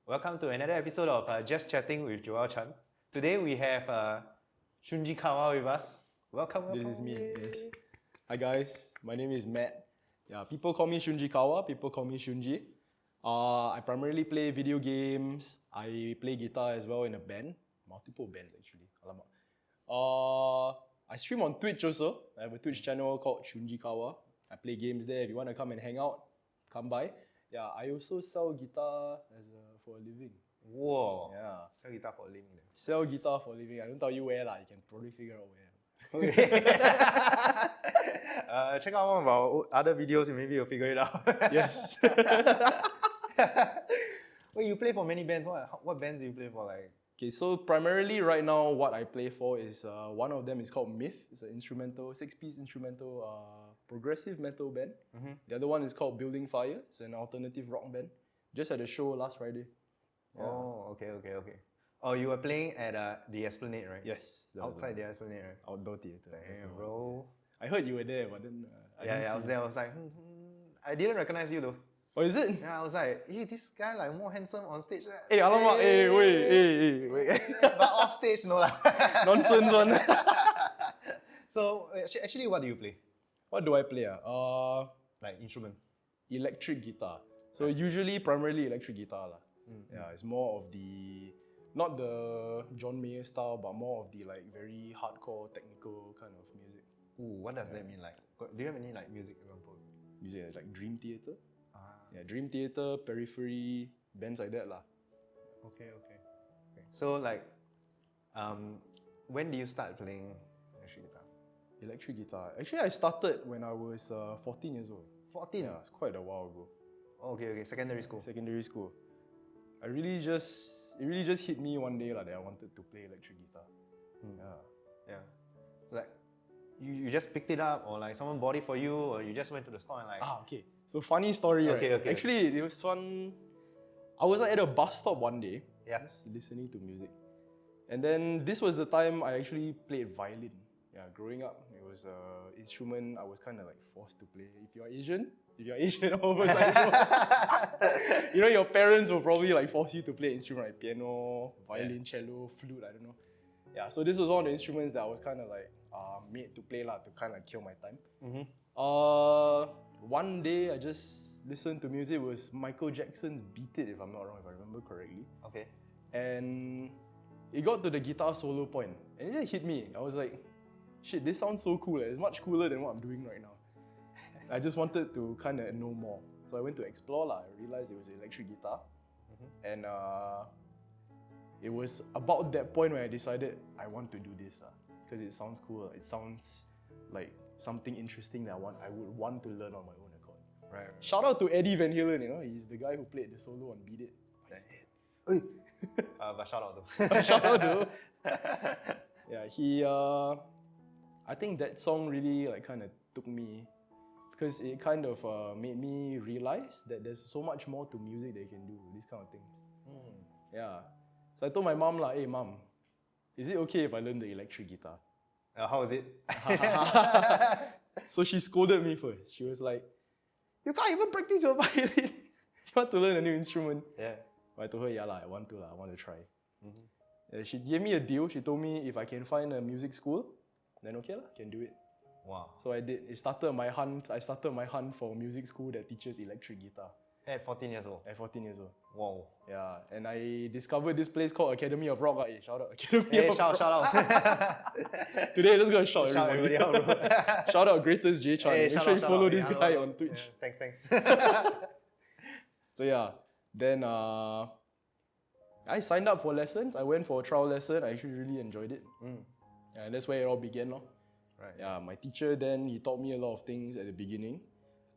Welcome to another episode of Just Chatting with Jowell Chan. Today we have Shunjikawa with us. Welcome. This is me. Yes. Hi guys, my name is Matt. Yeah, people call me Shunjikawa. People call me Shunji. I primarily play video games. I play guitar as well in a band, multiple bands actually. Alamak. I stream on Twitch also. I have a Twitch channel called Shunjikawa. I play games there. If you want to come and hang out, come by. Yeah, I also sell guitar for a living. Whoa. Yeah, Sell guitar for a living. sell guitar for a living. I don't tell you where lah. You can probably figure out where. Okay. Check out one of our other videos and maybe you'll figure it out. Yes. Wait, you play for many bands. What bands do you play for? Like, Okay, so primarily right now what I play for is one of them is called Myth. It's an instrumental, 6-piece instrumental progressive metal band. The other one is called Building Fire. It's an alternative rock band. Just had a show last Friday. Oh, okay. Oh, you were playing at the Esplanade, right? Yes. that was Outside the Esplanade, right? outdoor theatre. Damn, bro. I heard you were there, but then I didn't I see was there. I was like, I didn't recognize you though. Oh, is it? Yeah, I was like, hey, this guy like more handsome on stage. Hey, alamak, wait. But off stage, no lah. Nonsense one. So actually, what do you play? What do I play? Like instrument? Electric guitar. So usually primarily electric guitar lah. Yeah, it's more of the, not the John Mayer style, but more of the like very hardcore technical kind of music. Ooh, what does that mean? Like, do you have any like music examples? Music like Dream Theater. Ah, Yeah, Dream Theater, Periphery, bands like that lah. okay. So like, when do you start playing electric guitar? Electric guitar. Actually, I started when I was 14 years old. 14. Yeah, it's quite a while ago. Okay. Secondary school. Secondary school. It really just hit me one day that I wanted to play electric guitar. Yeah. Like, you just picked it up, or like someone bought it for you, or you just went to the store and like. Okay. So funny story, right? Okay. Actually, it was fun. I was at a bus stop one day, Yeah. just listening to music. And then this was the time I actually played violin. Yeah, growing up, it was an instrument I was kind of like forced to play. If you're Asian oversized, you know, your parents will probably like force you to play instrument like piano, violin, cello, flute, I don't know. Yeah, so this was one of the instruments that I was kind of like made to play to kind of kill my time. One day I just listened to music. It was Michael Jackson's Beat It, if I'm not wrong, if I remember correctly. Okay. And it got to the guitar solo point, and it just hit me. I was like, shit, this sounds so cool. It's much cooler than what I'm doing right now. I just wanted to kind of know more. So I went to explore. I realized it was an electric guitar. And it was about that point where I decided I want to do this. Because it sounds cool. It sounds like something interesting that I would want to learn on my own accord. Right. Shout out to Eddie Van Halen, he's the guy who played the solo on Beat It. But he's dead. But shout out though. Shout out to yeah, I think that song really like kind of took me, because it kind of made me realize that there's so much more to music that you can do, these kind of things. Yeah. So I told my mom like, hey mom, is it okay if I learn the electric guitar? How was it? So she scolded me first. She was like, you can't even practice your violin. You want to learn a new instrument? Yeah. But I told her, yeah, I want to try. She gave me a deal. She told me if I can find a music school, then okay, can do it. Wow. So I did. I started my hunt for music school that teaches electric guitar. At 14 years old. At 14 years old. Wow. Yeah, and I discovered this place called Academy of Rock. Hey, shout out Academy Hey, of Rock. shout out. Today, let's go and shout Shout everybody. everybody out, bro. Shout out Greatest J Chan. Hey, Make sure you shout follow out. this Yeah, guy hello. on Twitch. Yeah, thanks. So yeah, then I signed up for lessons. I went for a trial lesson. I actually really enjoyed it. And that's where it all began. Right. Yeah, my teacher then, he taught me a lot of things at the beginning.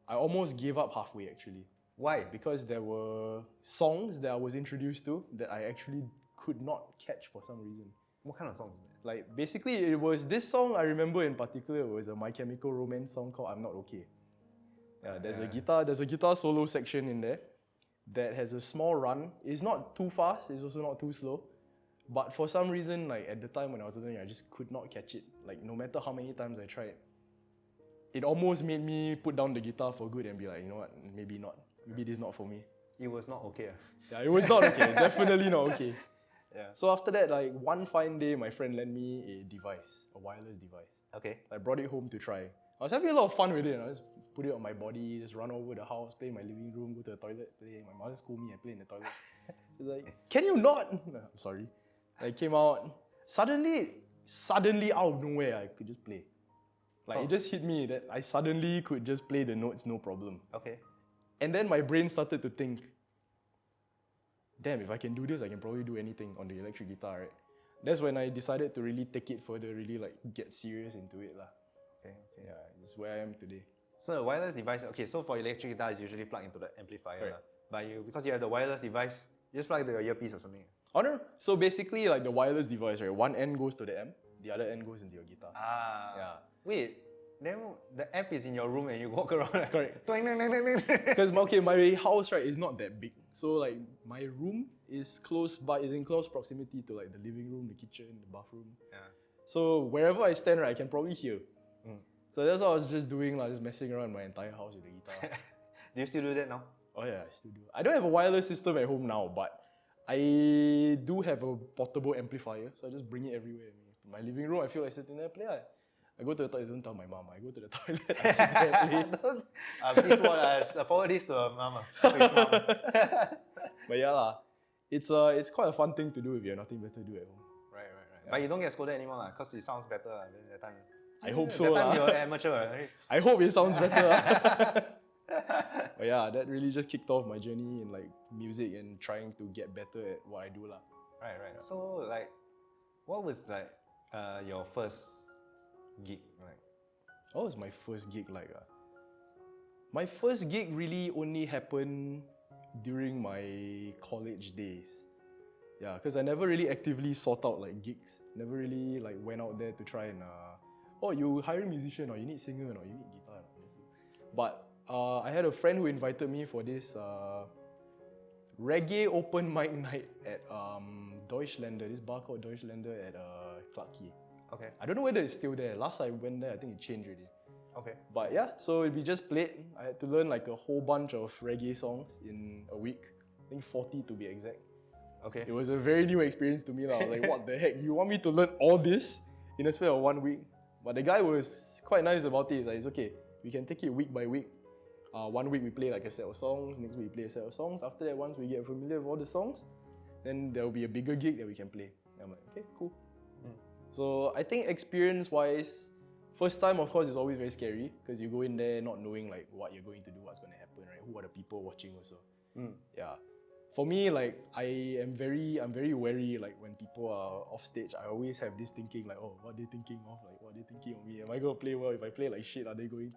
I almost gave up halfway actually. Why? Because there were songs that I was introduced to that I actually could not catch for some reason. What kind of songs is that? Like basically it was this song I remember in particular. It was a My Chemical Romance song called I'm Not Okay. Yeah, there's a guitar solo section in there that has a small run. It's not too fast, it's also not too slow. But for some reason, like at the time when I was learning, I just could not catch it. Like no matter how many times I tried, it almost made me put down the guitar for good and be like, you know what, maybe not. Maybe this is not for me. it was not okay. Yeah, it was not okay. Definitely not okay. Yeah. So after that, like one fine day, my friend lent me a device, a wireless device. Okay. I brought it home to try. I was having a lot of fun with it. I just put it on my body, just run over the house, play in my living room, go to the toilet, play. My mother scolded me and play in the toilet. She's like, "Can you not?" I'm sorry. I came out. Suddenly out of nowhere, I could just play. Like it just hit me that I suddenly could just play the notes, no problem. Okay. And then my brain started to think, damn, if I can do this, I can probably do anything on the electric guitar, right? That's when I decided to really take it further, really like get serious into it lah. Okay. Yeah, it's where I am today. So the wireless device, okay, so for electric guitar, it's usually plugged into the amplifier. Right. Lah. But because you have the wireless device, you just plug into your earpiece or something. Oh no, so basically like the wireless device, right? One end goes to the amp, the other end goes into your guitar. Ah. Yeah. Wait, then the amp is in your room and you walk around. Like, Correct. twang, twang, twang, twang, twang. Because okay, my house right is not that big, so like my room is in close proximity to like the living room, the kitchen, the bathroom. Yeah. So wherever I stand, right, I can probably hear. Mm. So that's what I was just doing, like just messing around my entire house with the guitar. Do you still do that now? Oh yeah, I still do. I don't have a wireless system at home now, but I do have a portable amplifier, so I just bring it everywhere. In my living room, I feel like sitting there, play. I go to the toilet, don't tell my mom. I go to the toilet, I sit there and play. Please forward this to mama. Please, mama. But yeah lah, it's quite a fun thing to do if you have nothing better to do at home. Right. Yeah. But you don't get scolded anymore because it sounds better than that time. I hope so That time lah. you're amateur, right? I hope it sounds better lah. But yeah, that really just kicked off my journey in like music and trying to get better at what I do lah. Right. So like, what was like your first gig like? What was my first gig like? My first gig really only happened during my college days. Yeah, because I never really actively sought out like gigs. Never really like went out there to try and oh, you hiring musician or you need singer or you need guitar. But I had a friend who invited me for this reggae open mic night at Deutschlander, this bar called Deutschlander at Clarke Quay. Okay. I don't know whether it's still there. Last I went there, I think it changed already. Okay. But yeah, so we just played. I had to learn like a whole bunch of reggae songs in a week. I think 40 to be exact. Okay. It was a very new experience to me. I was like, what the heck? You want me to learn all this in a span of 1 week? But the guy was quite nice about it. He's like, it's okay. We can take it week by week. 1 week we play like a set of songs. Next week we play a set of songs. After that, once we get familiar with all the songs, then there will be a bigger gig that we can play. And I'm like, okay, cool. So I think experience-wise, first time of course is always very scary because you go in there not knowing like what you're going to do, what's going to happen, right? Who are the people watching also? Yeah. For me, like I'm very wary. Like when people are off stage, I always have this thinking like, oh, what are they thinking of? Like what are they thinking of me? Am I gonna play well? If I play like shit, are they going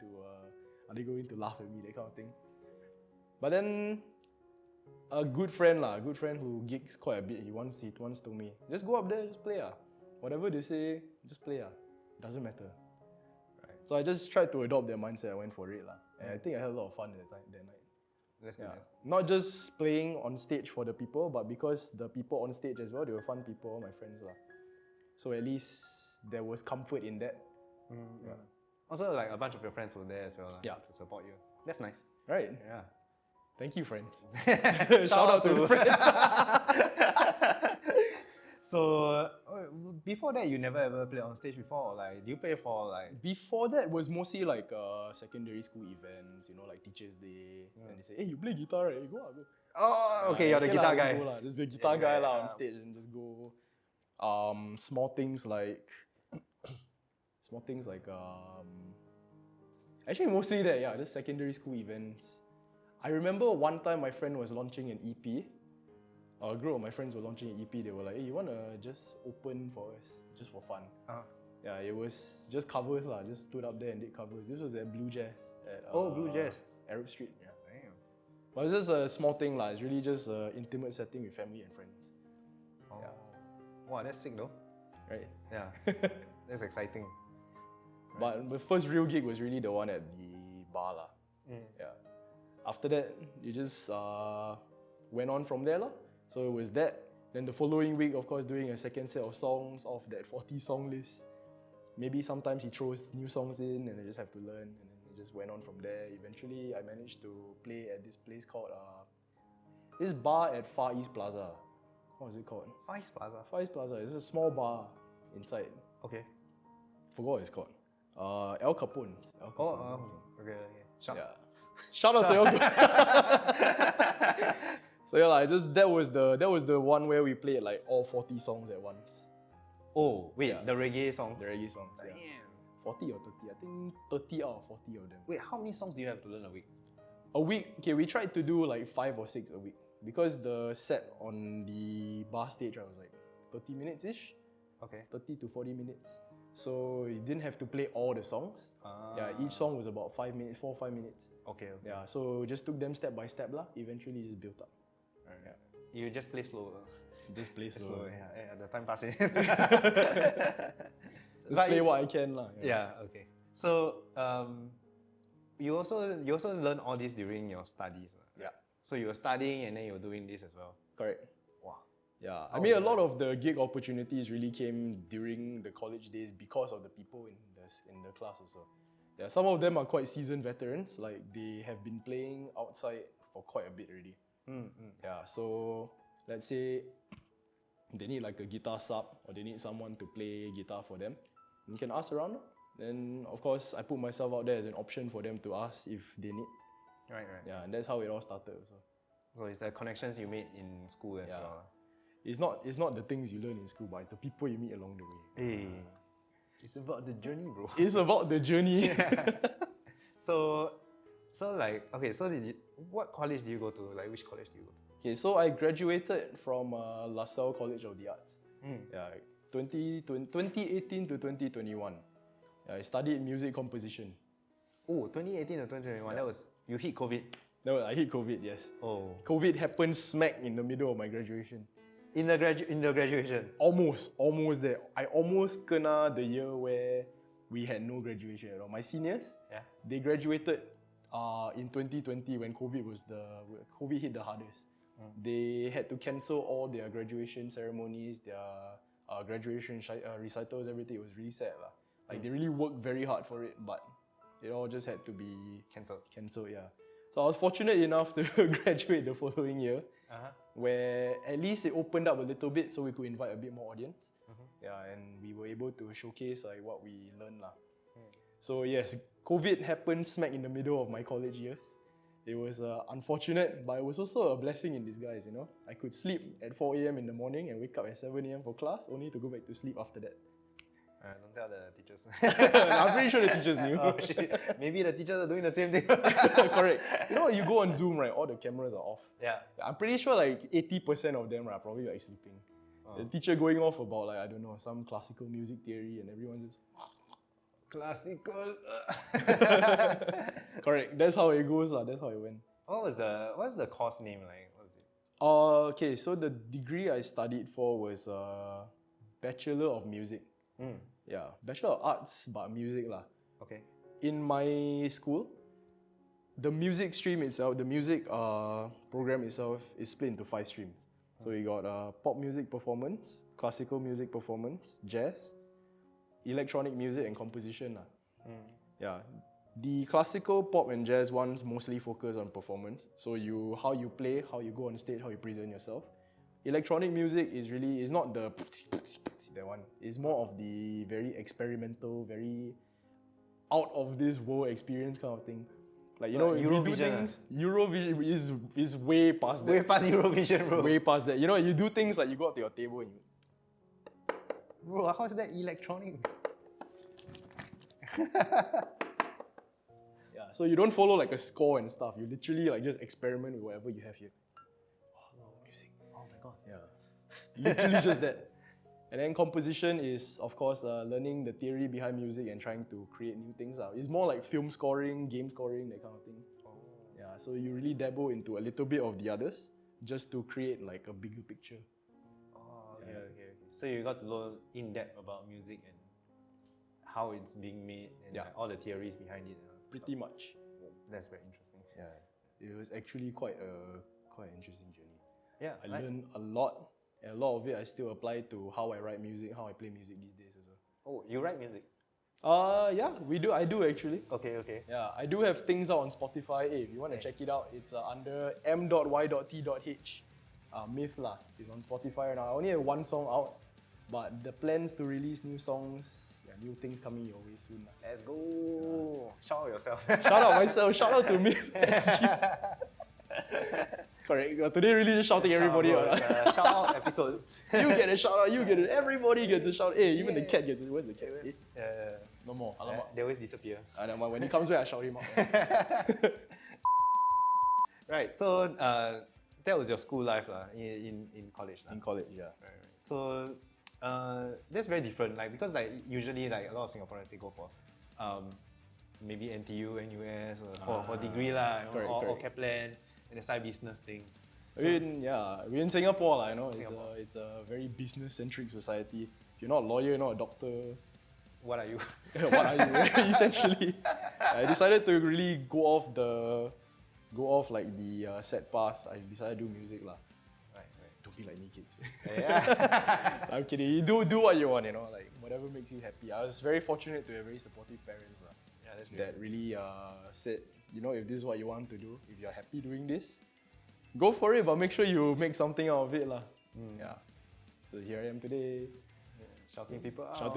to laugh at me? That kind of thing. But then a good friend who gigs quite a bit, he once told me, just go up there, just play. Whatever they say, just play. Doesn't matter. Right. So I just tried to adopt their mindset. I went for it. And I think I had a lot of fun that night. That's good. Not just playing on stage for the people, but because the people on stage as well, they were fun people, all my friends. So at least there was comfort in that. Yeah. Also, like a bunch of your friends were there as well. Yeah. To support you. That's nice. Right? Yeah. Thank you, friends. Shout out to the friends. So, before that, you never ever played on stage before? Or like, do you play for like... Before that was mostly like secondary school events, like Teachers' Day. And they say, hey, you play guitar, right? Go. Oh, okay, you're the guitar guy. Just the guitar guy on stage and just go. Small things like actually mostly that, yeah, just secondary school events. I remember one time my friend was launching an EP. A group of my friends were launching an EP. They were like, hey, you want to just open for us, just for fun? Yeah, it was just covers lah. Just stood up there and did covers. This was at Blue Jazz. Blue Jazz. Arab Street, yeah. Damn. But it's just a small thing lah. It's really just an intimate setting with family and friends. Oh. Yeah. Wow, that's sick though. Right? Yeah. That's exciting. But the first real gig was really the one at the bar lah. Yeah. After that, you just went on from there lah. So it was that. Then the following week, of course, doing a second set of songs off that 40 song list. Maybe sometimes he throws new songs in and I just have to learn. And then it just went on from there. Eventually, I managed to play at this place called This bar at Far East Plaza. What was it called? Vice Plaza. Far East Plaza. It's a small bar inside. Okay. Forgot what it's called. El Capone. El Oh, Capone. okay. Sure. Yeah. Shout out to El Capone. So yeah, like just that was the one where we played like all 40 songs at once. Oh, wait, Yeah. the reggae songs. The reggae songs. Yeah. Damn. 40 or 30. I think 30 out of 40 of them. Wait, how many songs do you have to learn a week? A week, okay, we tried to do like 5 or 6 a week. Because the set on the bar stage was like 30 minutes-ish. Okay. 30 to 40 minutes. So you didn't have to play all the songs. Ah. Yeah, each song was about 5 minutes, 4 or 5 minutes. Okay. Yeah, so just took them step by step lah. Eventually just built up. Yeah. You just play slow. Just play slow. Yeah, the time passing. Just play what I can lah. Yeah, okay. So you also learn all this during your studies. Yeah. So you were studying and then you were doing this as well. Correct. Wow. Yeah, I mean a lot of the gig opportunities really came during the college days because of the people in the class also. Yeah, some of them are quite seasoned veterans, like they have been playing outside for quite a bit already. Yeah, so let's say they need like a guitar sub or they need someone to play guitar for them. You can ask around. Then of course I put myself out there as an option for them to ask if they need. Right. Yeah, and that's how it all started also. So it's the connections you made in school as well. It's not the things you learn in school, but it's the people you meet along the way. Hey, it's about the journey, bro. It's about the journey. So like, okay, so what college did you go to? Like, which college did you go to? Okay, so I graduated from LaSalle College of the Arts. Yeah, 2018 to 2021. Yeah, I studied music composition. Oh, 2018 or 2021, that was, you hit COVID. No, I hit COVID, yes. Oh. COVID happened smack in the middle of my graduation. In the graduation? Almost there. I almost kena the year where we had no graduation at all. My seniors, they graduated in 2020 when COVID hit the hardest. They had to cancel all their graduation ceremonies, their graduation recitals, everything. It was really sad lah. Like they really worked very hard for it, but it all just had to be cancelled. Yeah. So I was fortunate enough to graduate the following year, where at least it opened up a little bit, so we could invite a bit more audience. Yeah, and we were able to showcase like what we learned lah. So yes, COVID happened smack in the middle of my college years. It was unfortunate, but it was also a blessing in disguise, you know. I could sleep at 4 AM in the morning and wake up at 7 AM for class, only to go back to sleep after that. Don't tell the teachers. I'm pretty sure the teachers knew. Oh shit, maybe the teachers are doing the same thing. Correct. You know, you go on Zoom, right? All the cameras are off. Yeah. I'm pretty sure like 80% of them are probably like sleeping. The teacher going off about like, I don't know, some classical music theory and everyone just... Classical. Correct. That's how it goes lah. That's how it went. What's the course name like? What is it? Okay, so the degree I studied for was Bachelor of Music. Yeah, Bachelor of Arts, but music lah. Okay. In my school, the music stream itself, the music program itself is split into 5 streams. So you got pop music performance, classical music performance, jazz, electronic music and composition lah. Yeah, the classical, pop and jazz ones mostly focus on performance. So how you play, how you go on stage, how you present yourself. Electronic music is not the that one. It's more of the very experimental, very out of this world experience kind of thing. Like you know, Eurovision. Eurovision is way past that. Way past Eurovision, bro. Way past that. You know, you do things like you go up to your table and you... Bro, how is that electronic? Yeah, so you don't follow like a score and stuff. You literally like just experiment with whatever you have here. Music. Oh my god. Yeah. Literally just that. And then composition is, of course, learning the theory behind music and trying to create new things. It's more like film scoring, game scoring, that kind of thing. Yeah, so you really dabble into a little bit of the others just to create like a bigger picture. Okay. So you got to learn in depth about music and how it's being made and like all the theories behind it. Pretty much. That's very interesting. Yeah, it was actually quite an interesting journey. Yeah, I learned a lot. And a lot of it I still apply to how I write music, how I play music these days as well. Oh, you write music? Yeah, we do. I do actually. Okay. Yeah, I do have things out on Spotify. Hey, if you want to check it out, it's under m.y.t.h. Myth lah is on Spotify now. I only have one song out, but the plans to release new songs, new things coming your way soon lah. Let's go. Shout out yourself. Shout out myself. Shout out to Myth SG. Correct. Today really just shouting everybody out. Shout out episode. You get a shout out. You get it. Everybody gets a shout. Hey, even the cat gets it. Where's the cat? No more. Alamak. They always disappear. When he comes back, I shout him out. Right. So that was your school life in college. In college, yeah. Right. So that's very different. Like because like usually like a lot of Singaporeans they go for maybe NTU, NUS or for degree lah, or Kaplan and they start business thing. So, we're in Singapore lah. It's a very business centric society. If you're not a lawyer, you're not a doctor. What are you? What are you? Essentially, I decided to really go off the set path. I decided to do music lah. Right. Don't be like me, kids. Yeah. I'm kidding. You do what you want, like whatever makes you happy. I was very fortunate to have very supportive parents lah. Yeah, that's great. That really said, if this is what you want to do, if you're happy doing this, go for it. But make sure you make something out of it lah. Yeah. So here I am today. Shouting people out.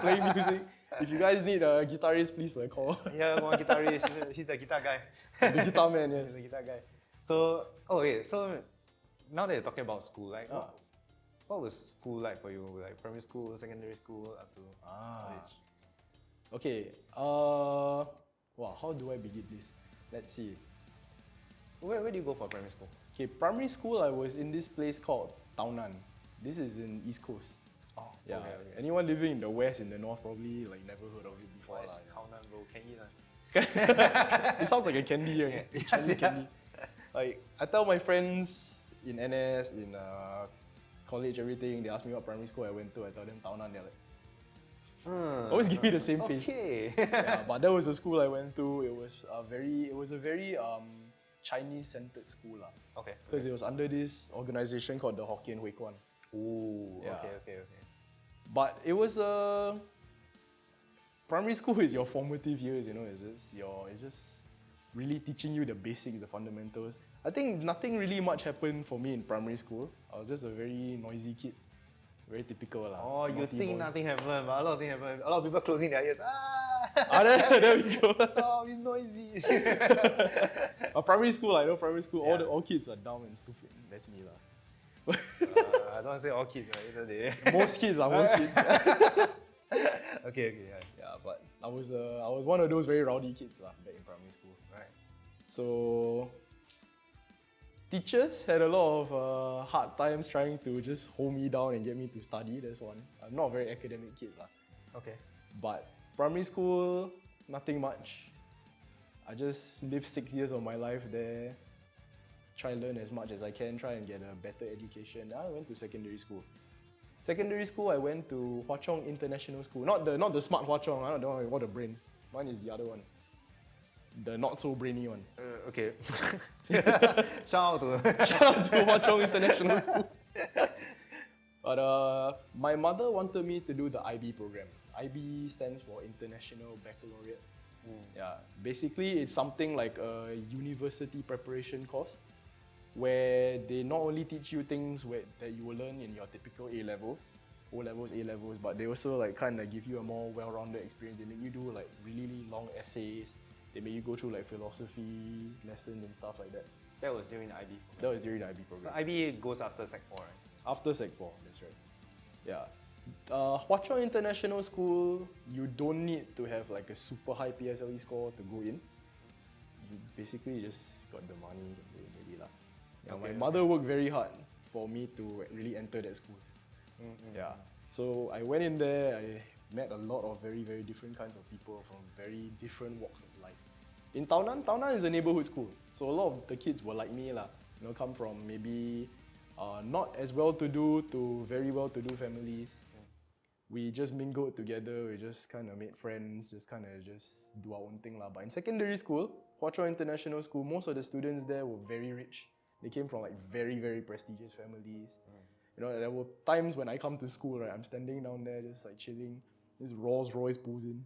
Playing music. If you guys need a guitarist, please call. Yeah, one guitarist. He's the guitar guy. The guitar man, yes. He's the guitar guy. So, so now that you're talking about school, like what was school like for you? Like primary school, secondary school, up to college? Okay. How do I begin this? Let's see. Where do you go for primary school? Okay, primary school I was in this place called Tao Nan. This is in East Coast. Oh, yeah. Okay. Anyone living in the West, in the North, probably never heard of it before. West, Townan, bro, can eat lah. It sounds like a candy, right? Yeah. Chinese candy. Like I tell my friends in NS, in college, everything. They ask me what primary school I went to. I tell them Tao Nan. They're like, always give me the same face. Okay. Yeah, but that was the school I went to. It was a very Chinese-centered school lah. Okay. Because it was under this organization called the Hokkien Hui Kwan. Ooh. Yeah. Okay. But it was primary school is your formative years, it's just really teaching you the basics, the fundamentals. I think nothing really much happened for me in primary school. I was just a very noisy kid. Very typical lah. Oh, you think nothing happened, but a lot of things happened. A lot of people closing their ears. There we go. Stop, it's noisy. Primary school, primary school, all kids are dumb and stupid. That's me lah. I don't want to say all kids, right? Most kids. Okay, yeah. Yeah, but I was one of those very rowdy kids lah back in primary school. Right. So teachers had a lot of hard times trying to just hold me down and get me to study. That's one. I'm not a very academic kid lah. Okay. But primary school, nothing much. I just lived 6 years of my life there. Try and learn as much as I can, try and get a better education. I went to secondary school. Secondary school, I went to Hwa Chong International School. Not the smart Hwa Chong, I don't know what the brains. Mine is the other one. The not so brainy one. Okay. Shout out to Hwa Chong International School. But my mother wanted me to do the IB program. IB stands for International Baccalaureate. Yeah, basically it's something like a university preparation course where they not only teach you things that you will learn in your typical A-levels, O-levels, A-levels, but they also kind of give you a more well-rounded experience. They make you do really long essays. They make you go through philosophy lessons and stuff like that. That was during the IB program. That was during the IB program. So IB goes after Sec 4, right? After Sec 4, that's right. Yeah. Hwa Chong International School, you don't need to have a super high PSLE score to go in. You basically just got the money to go in already lah. Yeah, my mother worked very hard for me to really enter that school. Yeah. So I went in there, I met a lot of very, very different kinds of people from very different walks of life. In Tao Nan is a neighborhood school. So a lot of the kids were like me lah. Come from maybe not as well-to-do to very well-to-do families. We just mingled together, we just kind of made friends, just do our own thing lah. But in secondary school, Hwa Chong International School, most of the students there were very rich. They came from very, very prestigious families. There were times when I come to school, right, I'm standing down there just chilling. This Rolls Royce pulls in.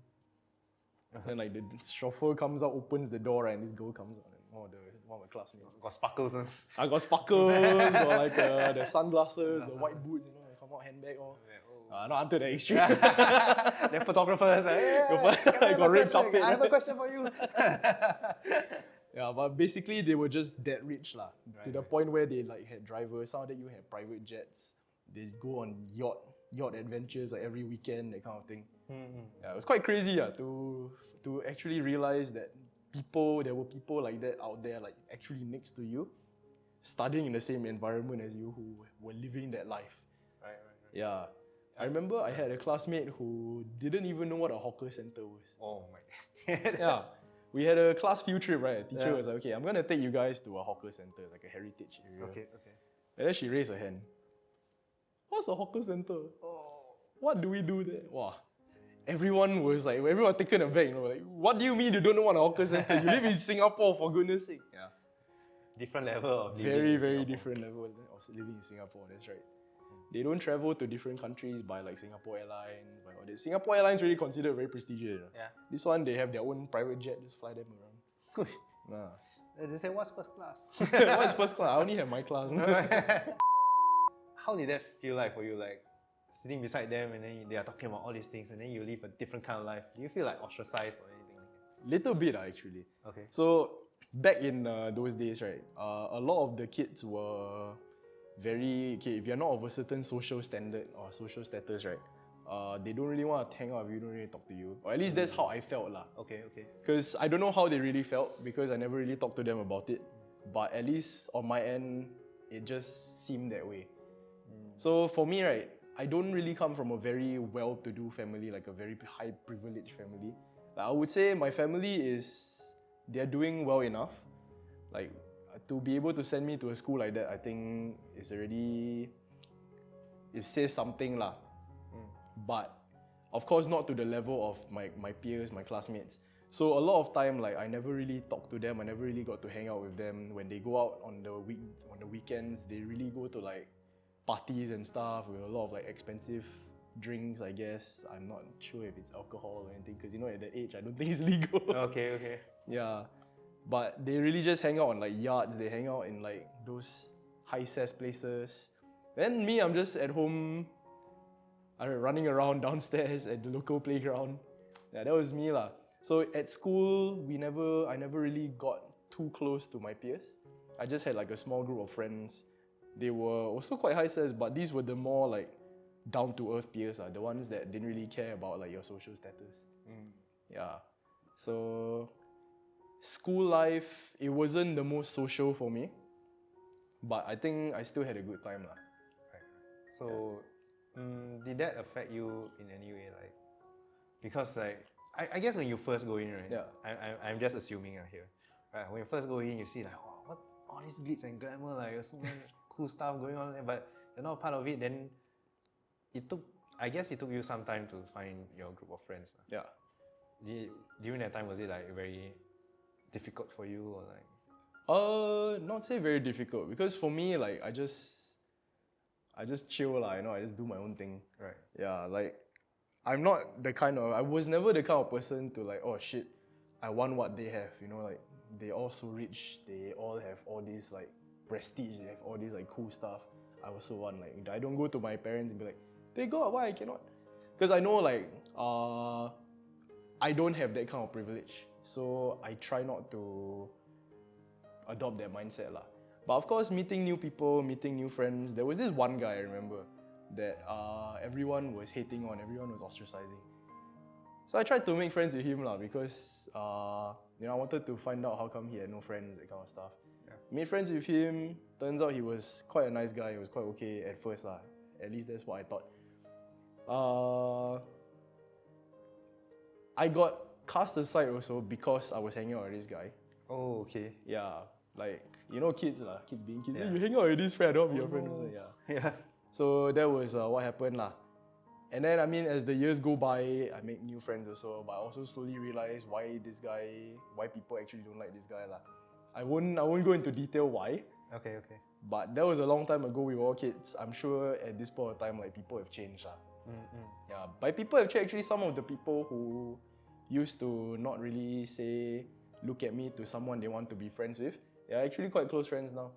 And like the chauffeur comes out, opens the door, and this girl comes out. And one of my classmates. Got sparkles. Huh? I got sparkles, got like the sunglasses, the white boots, come out handbag all. Not until the extreme. The photographers. I got red carpet. I have a question for you. Yeah, but basically they were just that rich lah. To the point where they like had drivers. Some of them even had private jets. They go on yacht adventures like every weekend, that kind of thing. Yeah, it was quite crazy to actually realize that there were people like that out there, like actually next to you, studying in the same environment as you, who were living that life. Right. Yeah. I remember I had a classmate who didn't even know what a hawker center was. Oh my God. Yeah. We had a class field trip, right? The teacher was like, okay, I'm going to take you guys to a hawker center, like a heritage area. Okay. And then she raised her hand. What's a hawker center? Oh. What do we do there? Wow. Everyone taken aback, like, what do you mean you don't know what a hawker center? You live in Singapore, for goodness sake. Yeah. Different level of living. Very, very different level of living in Singapore, that's right. They don't travel to different countries by like Singapore Airlines, by all this. Singapore Airlines really considered very prestigious. Yeah. This one, they have their own private jet, just fly them around. They say, what's first class? What's first class? I only have my class. How did that feel like for you? Like sitting beside them and then they are talking about all these things and then you live a different kind of life. Do you feel like ostracized or anything like that? Little bit actually. Okay. So back in those days, right, a lot of the kids were if you're not of a certain social standard or social status, right, they don't really want to hang out with you, don't really talk to you. Or at least that's how I felt lah. Okay. Because I don't know how they really felt because I never really talked to them about it. But at least on my end, it just seemed that way. So for me, right, I don't really come from a very well-to-do family, like a very high privileged family. Like, I would say my family they're doing well enough. Like, to be able to send me to a school like that, I think it says something lah. But of course not to the level of my peers, my classmates. So a lot of time, like, I never really talked to them, I never really got to hang out with them. When they go out on the weekends, they really go to like parties and stuff with a lot of like expensive drinks, I guess. I'm not sure if it's alcohol or anything, because at that age, I don't think it's legal. Okay. Yeah. But they really just hang out on like yachts, they hang out in like those high cess places. Then me, I'm just at home, running around downstairs at the local playground. Yeah, that was me lah. So at school, I never really got too close to my peers. I just had like a small group of friends. They were also quite high cess, but these were the more like down to earth peers, the ones that didn't really care about like your social status. Yeah. So school life, it wasn't the most social for me, but I think I still had a good time lah. Right. So, did that affect you in any way? Like, because like, I guess when you first go in, right? Yeah. I'm just assuming here. Right. When you first go in, you see like, oh, what all this glitz and glamour, like so many cool stuff going on there, but you're not part of it. Then I guess it took you some time to find your group of friends. Yeah. During that time, was it like very difficult for you or like? Not say very difficult, because for me, like, I just chill lah, I just do my own thing. Right. Yeah, like, I was never the kind of person to like, oh shit, I want what they have, like, they all so rich, they all have all this like prestige, they have all this like cool stuff. I also want, like, I don't go to my parents and be like, they got, why I cannot? Because I know like, I don't have that kind of privilege. So I try not to adopt that mindset lah. But of course, meeting new people, meeting new friends. There was this one guy I remember that everyone was hating on, everyone was ostracizing. So I tried to make friends with him lah, because I wanted to find out how come he had no friends, that kind of stuff. Yeah. Made friends with him. Turns out he was quite a nice guy. He was quite okay at first lah. At least that's what I thought. I got cast aside also because I was hanging out with this guy. Oh, okay. Yeah, like, kids lah, kids being kids. Yeah. You hang out with this friend, I don't be your friend also. Yeah. So that was what happened lah. And then, as the years go by, I make new friends also, but I also slowly realized why people actually don't like this guy lah. I won't go into detail why. Okay. But that was a long time ago, we were all kids. I'm sure at this point of time, like, people have changed lah. Yeah, by people actually some of the people who used to not really say look at me to someone they want to be friends with, they're actually quite close friends now.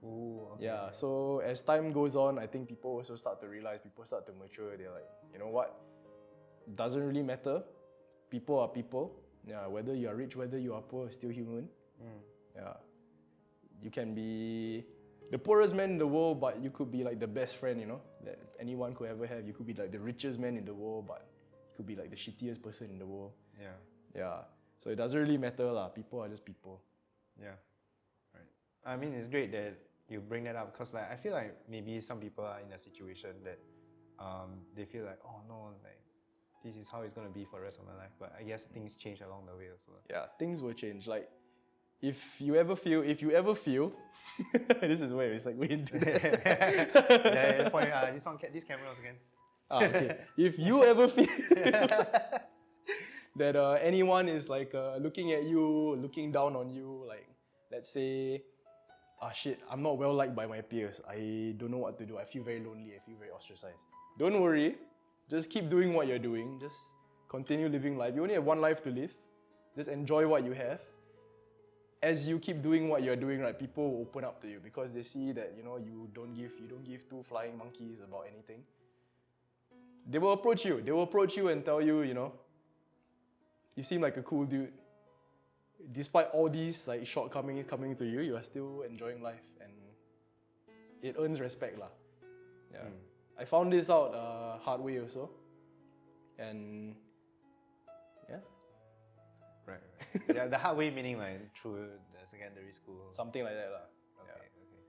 Ooh, okay. Yeah, so as time goes on, I think people also start to realize, people start to mature. They're like, you know what? Doesn't really matter. People are people. Yeah, whether you are rich, whether you are poor, still human. Yeah, you can be the poorest man in the world, but you could be like the best friend, you know, that anyone could ever have. You could be like the richest man in the world, but you could be like the shittiest person in the world. Yeah. Yeah, so it doesn't really matter lah. People are just people. Yeah. Right. I mean, it's great that you bring that up because like I feel like maybe some people are in a situation that they feel like, oh no, like this is how it's gonna be for the rest of my life. But I guess things change along the way also. Yeah, things will change. Like if you ever feel, this is where it's like way into that. Yeah, point, this camera also can. Okay. If you ever feel that anyone is like looking at you, looking down on you, like let's say, shit, I'm not well liked by my peers. I don't know what to do. I feel very lonely. I feel very ostracized. Don't worry. Just keep doing what you're doing. Just continue living life. You only have one life to live. Just enjoy what you have. As you keep doing what you're doing, right, people will open up to you because they see that, you know, you don't give two flying monkeys about anything. They will approach you. They will approach you and tell you, you know, you seem like a cool dude. Despite all these like shortcomings coming to you, you are still enjoying life, and it earns respect lah. Yeah, I found this out hard way also, and yeah. Right. Yeah, the hard way meaning like through the secondary school. Something like that lah. Okay. Yeah. Okay.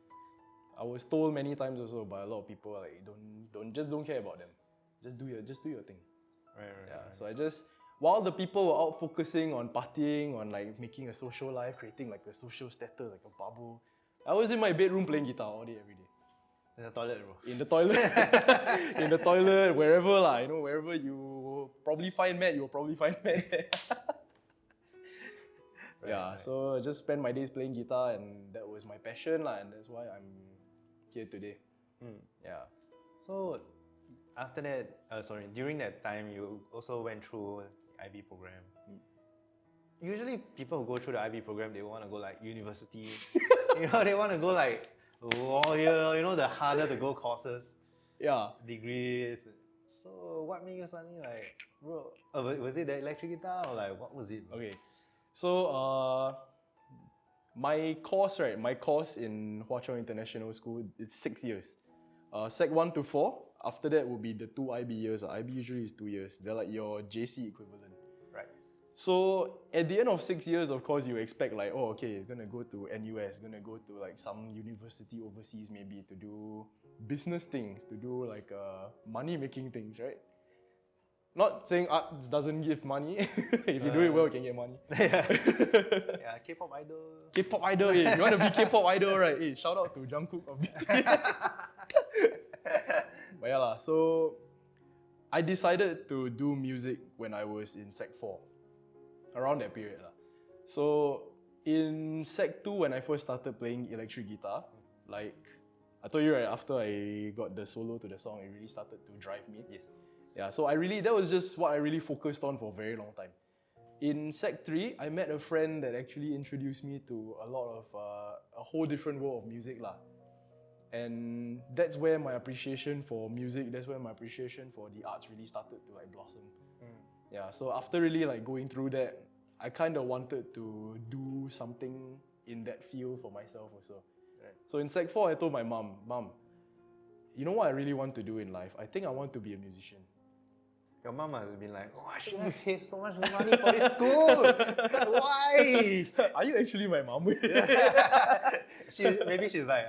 I was told many times also by a lot of people like don't care about them. Just do your thing. Right. Yeah. So I just, while the people were out focusing on partying, on like making a social life, creating like a social status, like a bubble, I was in my bedroom playing guitar all day, every day. In the toilet, bro. In the toilet. In the toilet, wherever lah, you know, wherever you probably find Matt, you will probably find Matt there. Right. So I just spent my days playing guitar, and that was my passion lah, and that's why I'm here today. Yeah. So after that, during that time, you also went through the IB program. Usually people who go through the IB program, they want to go like university. You know, they want to go like lawyer, you know, the harder to go courses. Yeah. Degrees. So what made you suddenly like, bro, was it the electric guitar or like what was it? Okay. So my course in Hwa Chong International School, it's 6 years. Sec 1 to 4, after that will be the 2 IB years. IB usually is 2 years. They're like your JC equivalent. Right. So at the end of 6 years, of course, you expect like, oh, okay, it's gonna go to NUS, gonna go to like some university overseas maybe to do business things, to do like money-making things, right? Not saying art doesn't give money. If you do it well, you can get money. Yeah, K-pop idol. K-pop idol, if you want to be K-pop idol, right? Hey, shout out to Jungkook of BTS. But yeah lah, so I decided to do music when I was in Sec 4. Around that period lah. So in Sec 2, when I first started playing electric guitar, like I told you right, after I got the solo to the song, it really started to drive me. Yes. Yeah, so that was just what I really focused on for a very long time. In Sec 3, I met a friend that actually introduced me to a lot of, a whole different world of music lah. And that's where my appreciation for music, that's where my appreciation for the arts really started to like blossom. Yeah, so after really like going through that, I kind of wanted to do something in that field for myself also. Right. So in Sec 4, I told my mom, you know what I really want to do in life? I think I want to be a musician. Your mom has been like, oh, I shouldn't have paid so much money for this school. Why? Are you actually my mom? Maybe she's like,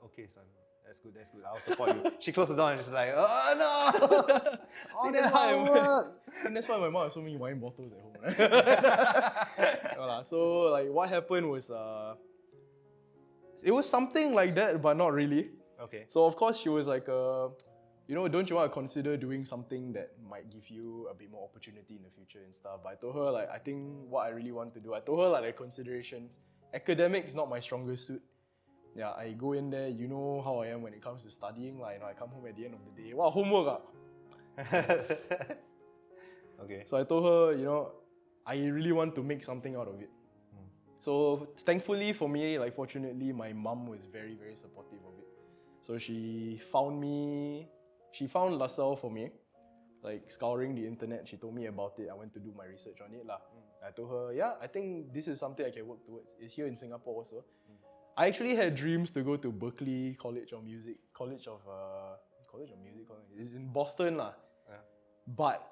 okay, son, that's good. I'll support you. She closed the door and she's like, oh no! All this hard work! And that's why my mom has so many wine bottles at home, right? No, so like what happened was, it was something like that, but not really. Okay. So of course she was like, you know, don't you want to consider doing something that might give you a bit more opportunity in the future and stuff? But I told her like, I think what I really want to do, I told her like the considerations. Academics not my strongest suit. Yeah, I go in there, you know how I am when it comes to studying. Like, you know, I come home at the end of the day. Wow, homework. Okay. So I told her, you know, I really want to make something out of it. So thankfully for me, like fortunately, my mom was very, very supportive of it. So she found LaSalle for me, like scouring the internet. She told me about it. I went to do my research on it lah. I told her, yeah, I think this is something I can work towards. It's here in Singapore also. I actually had dreams to go to Berkeley College of Music, College of Music. It's in Boston lah. Yeah. But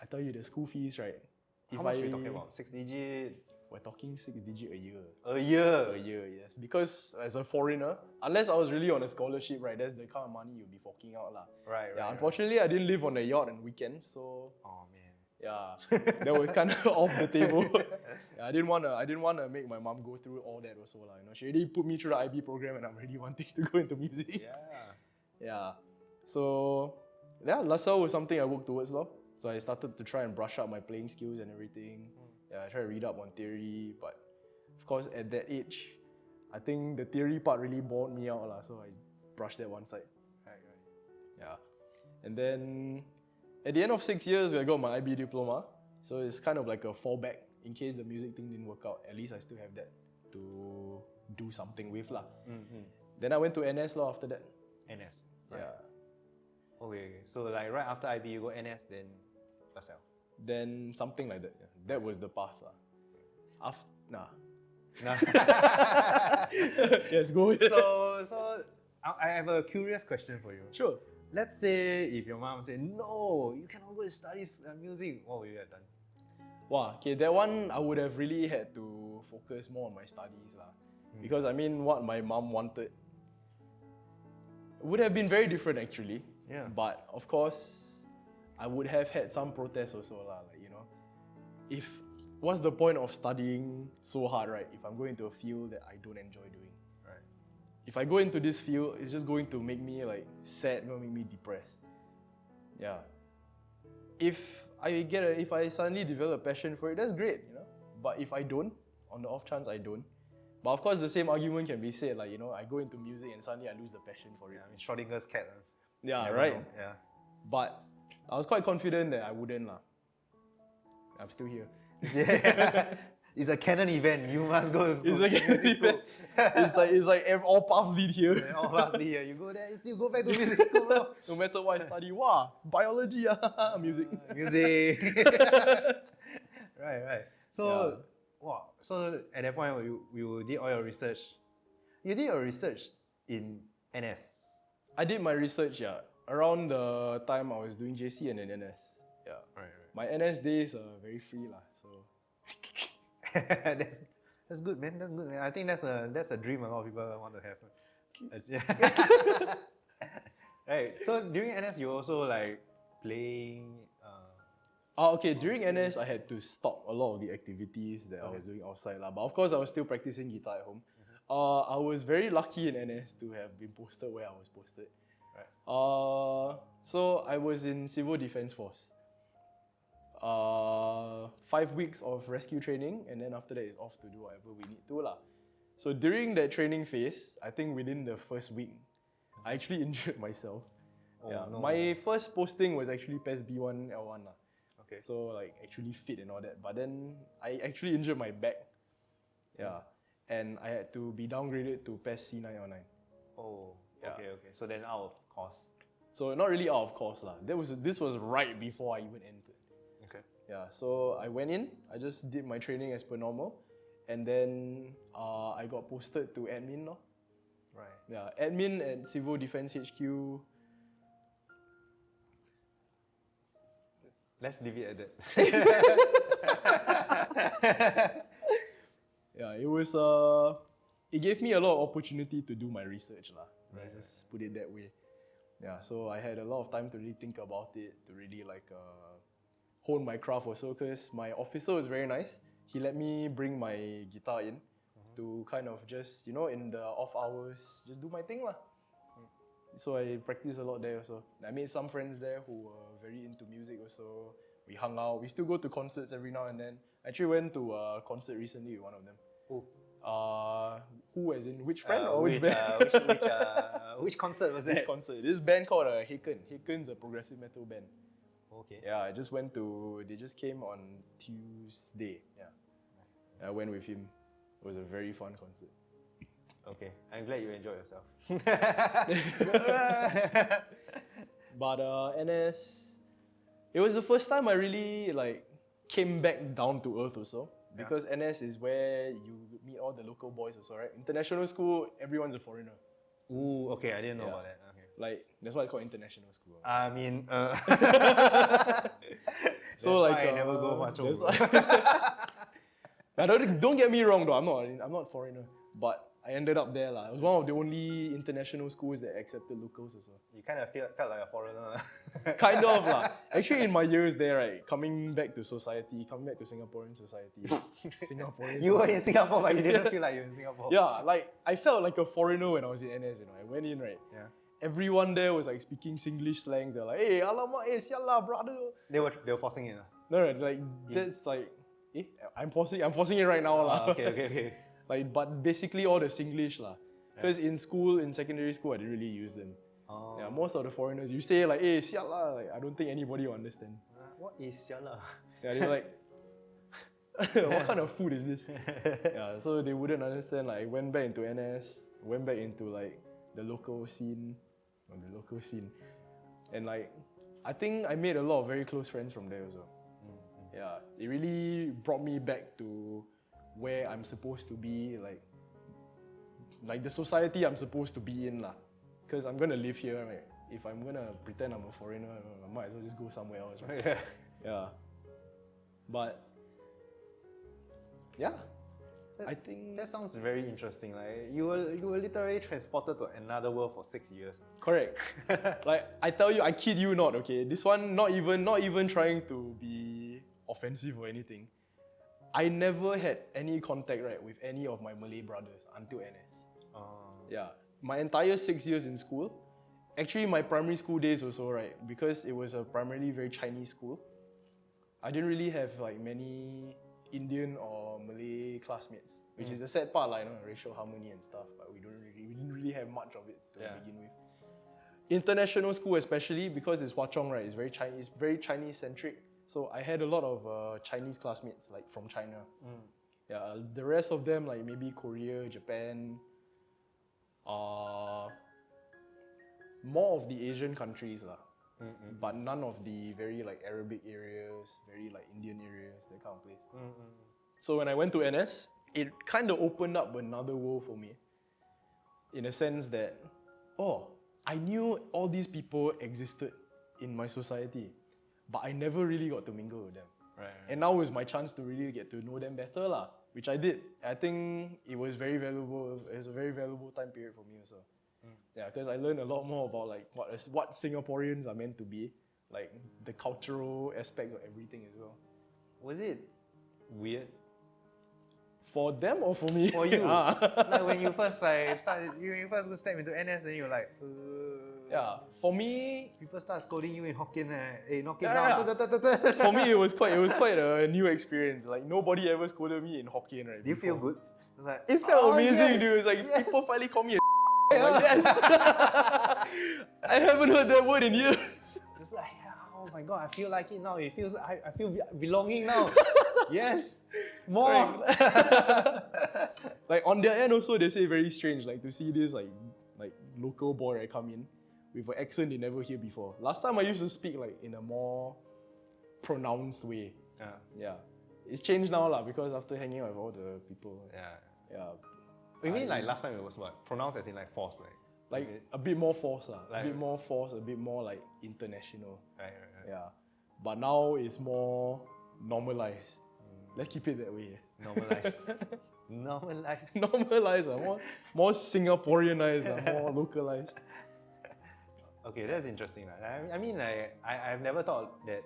I tell you, the school fees, right? How much are we talking about? 6-digit? We're talking 6-digit a year. A year? A year, yes. Because as a foreigner, unless I was really on a scholarship, right, that's the kind of money you'll be forking out lah. Right. Yeah, unfortunately, I didn't live on a yacht on weekends, so Oh man. yeah, that was kind of off the table. Yeah, I didn't wanna make my mom go through all that also lah. You know, she already put me through the IB program, and I'm already wanting to go into music. Yeah. Yeah. So yeah, LaSalle was something I worked towards though. So I started to try and brush up my playing skills and everything. Yeah, I tried to read up on theory, but of course at that age, I think the theory part really bored me out lah. So I brushed that one side. Right. Yeah. And then at the end of 6 years, I got my IB diploma. So it's kind of like a fallback in case the music thing didn't work out. At least I still have that to do something with lah. Then I went to NS lah after that. NS. Right. Yeah. Okay. So like right after IB, you go NS, then LaSalle. Then something like that. Yeah. That was the path lah. Nah. Yes, go ahead. So I have a curious question for you. Sure. Let's say if your mom said, no, you cannot go and study music, what would you have done? Wow, okay, that one I would have really had to focus more on my studies lah. Because I mean, what my mom wanted would have been very different actually. Yeah. But of course, I would have had some protests also lah. Like, you know, what's the point of studying so hard, right? If I'm going into a field that I don't enjoy doing. Right. If I go into this field, it's just going to make me like sad, going to make me depressed. Yeah. If I suddenly develop a passion for it, that's great, you know. But if I don't, on the off chance I don't. But of course, the same argument can be said, like, you know, I go into music and suddenly I lose the passion for it. Yeah, I mean, Schrodinger's cat. Yeah, You right. know. Yeah. But I was quite confident that I wouldn't lah. I'm still here. Yeah. It's a canon event. You must go to school. It's like it's like all paths lead here. Yeah, all paths lead here. You go there, you still go back to music school. Bro. No matter what I study, wow, biology, music. Music. Right. So, wow. So at that point, you did all your research. You did your research in NS. I did my research, around the time I was doing JC and then NS. Yeah. Right. My NS days are very free lah, so. That's good, man. That's good, man. I think that's a dream a lot of people want to have. Right. So during NS, you also like playing. Okay. During NS, I had to stop a lot of the activities that I was doing outside lah. But of course, I was still practicing guitar at home. I was very lucky in NS to have been posted where I was posted. Right. So I was in Civil Defence Force. 5 weeks of rescue training, and then after that it's off to do whatever we need to lah. So during that training phase, I think within the first week, I actually injured myself. No. My first posting was actually PES B1 L1 lah. Okay. So like actually fit and all that, but then I actually injured my back. Yeah, and I had to be downgraded to PES C9 L9. Oh. Yeah. Okay. So then out of course. So not really out of course lah. This was right before I even entered. Okay. Yeah, so I went in, I just did my training as per normal, and then I got posted to admin lor. Right. Yeah, admin at Civil Defence HQ. Let's leave it at that. Yeah, it gave me a lot of opportunity to do my research lah. Let's just put it that way. Yeah, so I had a lot of time to really think about it, to really like hone my craft also, because my officer was very nice. He let me bring my guitar in to kind of just, you know, in the off hours, just do my thing lah. So I practiced a lot there also. I made some friends there who were very into music also. We hung out. We still go to concerts every now and then. I actually went to a concert recently with one of them. Who? Who as in which friend or which band? Which concert was that? Which concert? This band called Haken. Haken's a progressive metal band. Okay. Yeah, they just came on Tuesday. Yeah. I went with him. It was a very fun concert. Okay, I'm glad you enjoyed yourself. But NS, it was the first time I really came back down to earth also. Because NS is where you meet all the local boys also, right? International school, everyone's a foreigner. Ooh, okay, I didn't know about that. Okay. That's why it's called international school. I mean, So that's why I never go much over. Now, don't get me wrong though, I'm not a foreigner, but I ended up there lah. It was one of the only international schools that accepted locals also. You kind of felt like a foreigner. Kind of lah. Actually, in my years there, right, coming back to Singaporean society, You were in Singapore, but you didn't feel like you were in Singapore. Yeah, I felt like a foreigner when I was in NS. I went in, right. Yeah. Everyone there was speaking Singlish slangs. They're like, "Hey, alamak, sial lah, brother." They were forcing it. No, that's I'm forcing it right now lah. Okay. But basically all the Singlish lah. Because in secondary school, I didn't really use them. Oh. Yeah, most of the foreigners, you say "Hey, sial lah," I don't think anybody will understand. What is siala? Yeah, they're like, what kind of food is this? Yeah, so they wouldn't understand. I went back into NS, went back into the local scene, and I think I made a lot of very close friends from there also. Yeah, it really brought me back to where I'm supposed to be, like the society I'm supposed to be in lah. Because I'm gonna live here, right? If I'm gonna pretend I'm a foreigner, I might as well just go somewhere else, right? Yeah. But yeah, I think That sounds very interesting. Like you were literally transported to another world for 6 years. correct. I tell you, I kid you not. Okay, this one not even trying to be offensive or anything. I never had any contact with any of my Malay brothers until NS. Yeah, my entire 6 years in school. Actually, my primary school days also, right? Because it was a primarily very Chinese school. I didn't really have many Indian or Malay classmates, which is the sad part, racial harmony and stuff. But we didn't really have much of it to begin with. International school, especially because it's Hwa Chong, right? It's very Chinese centric. So I had a lot of Chinese classmates from China. Yeah, the rest of them maybe Korea, Japan, more of the Asian countries lah. But none of the very Arabic areas, very Indian areas, that kind of place. So when I went to NS, it kind of opened up another world for me. In a sense that, I knew all these people existed in my society, but I never really got to mingle with them. Right. And now is my chance to really get to know them better lah, which I did. I think it was very valuable. It was a very valuable time period for me also. Yeah, because I learned a lot more about what Singaporeans are meant to be, the cultural aspects of everything as well. Was it weird for them or for me? for you? Like when you first step into NS, then you're like, yeah. For me, people start scolding you in Hokkien. Hey, knock it Yeah, down. for me it was quite a new experience. Nobody ever scolded me in Hokkien, right? Do you feel good? It's like, It felt amazing, yes, dude. It's yes. people finally call me a I'm like, yes. I haven't heard that word in years. Just like, oh my god, I feel like it now. It feels, I feel belonging now. Yes, more. On their end also, they say very strange, to see this local boy come in with an accent they never hear before. Last time I used to speak in a more pronounced way. Yeah. It's changed now lah, because after hanging out with all the people. Yeah. You mean last time it was what? Pronounced as in forced, a bit more forced lah. A bit more forced, a bit more international. Right. Yeah. But now it's more normalized. Let's keep it that way. Normalized. Normalized, more Singaporeanized, more localized. Okay, that's interesting. I mean, I've never thought that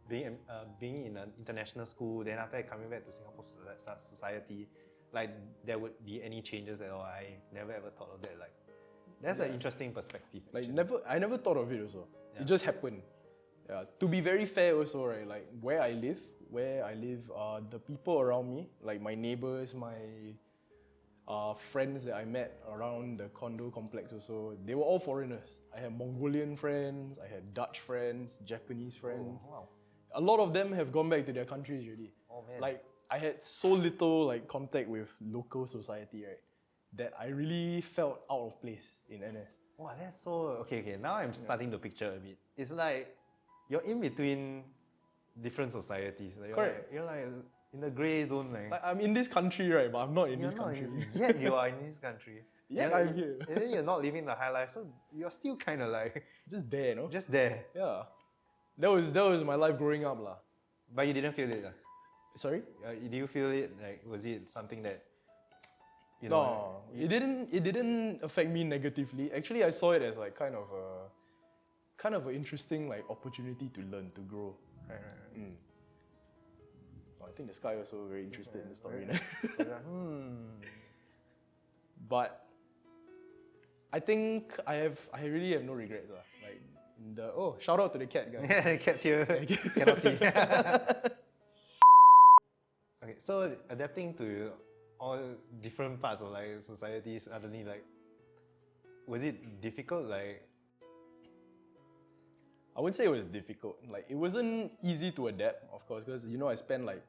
being in an international school, then after coming back to Singapore society, there would be any changes at all. I never ever thought of that. That's an interesting perspective. I never thought of it also. Yeah. It just happened. Yeah. To be very fair also, right? Where I live, the people around me, my neighbors, friends that I met around the condo complex also, they were all foreigners. I had Mongolian friends, I had Dutch friends, Japanese friends. Oh, wow. A lot of them have gone back to their countries already. Oh, man. Like, I had so little like contact with local society, right? That I really felt out of place in NS. Wow, that's so... Okay. Now I'm starting to picture a bit. It's like you're in between different societies. Like Correct. You're like in the grey zone. Like I'm in this country, right? But I'm not in you're this not country. yet you are in this country. Yet I'm here. And then you're not living the high life, so you're still kind of like Just there, no? just there. Yeah. That was my life growing up, lah. But you didn't feel it. Sorry? Do you feel it? Like, was it something that you No, know? it didn't affect me negatively. Actually, I saw it as like kind of an interesting like opportunity to learn, to grow. Right. Oh, I think the Sky also very interested in the story. Right. But I think I really have no regrets. Like shout out to the cat guy. Yeah, cat's here. Cannot see. Okay, so adapting to all different parts of like society suddenly, like, was it difficult? Like, I wouldn't say it was difficult. Like, it wasn't easy to adapt, of course, because I spent like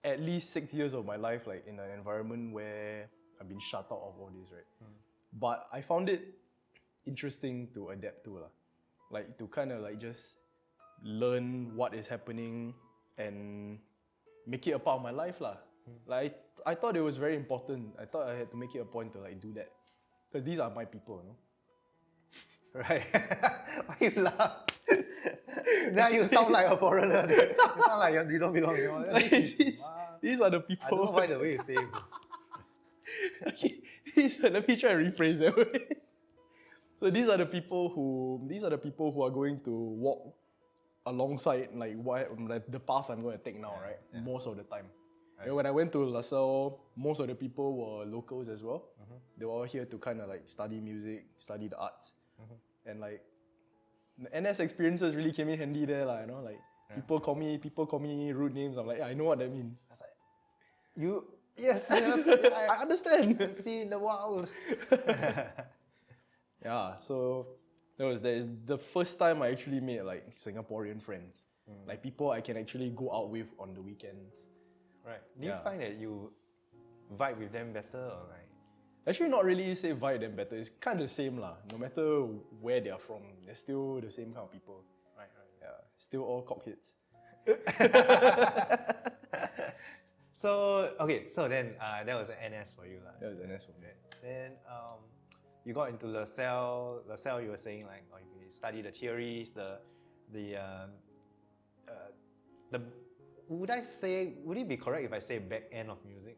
at least 6 years of my life like in an environment where I've been shut out of all this, right? But I found it interesting to adapt to, like to kind of like just learn what is happening and make it a part of my life, lah. Like I thought it was very important. I thought I had to make it a point to like do that, because these are my people, you know. right? Why you laugh? Now you sound like a foreigner. You sound like you don't belong. You know? These are the people. I don't know why the way you say it. Okay, let me try to rephrase that way. So these are the people who are going to walk alongside like the path I'm going to take now, right? Yeah. Most of the time. Right. When I went to LaSalle, most of the people were locals as well. They were all here to kind of like study music, study the arts, and like the NS experiences really came in handy there, like, you know, like people call me rude names. I'm like, yeah, I know what that means. I was like, Yes, I understand. See in the wild. Yeah, so that is the first time I actually made like Singaporean friends, like people I can actually go out with on the weekends. Right. Do you find that you vibe with them better, or like? Actually, not really say vibe them better. It's kind of the same lah. No matter where they are from, they're still the same kind of people. Right. Yeah, still all cockheads. So then that was NS for you, lah. That was NS for me. Then you got into LaSalle. LaSalle, you were saying like, you study the theories, would it be correct if I say back end of music,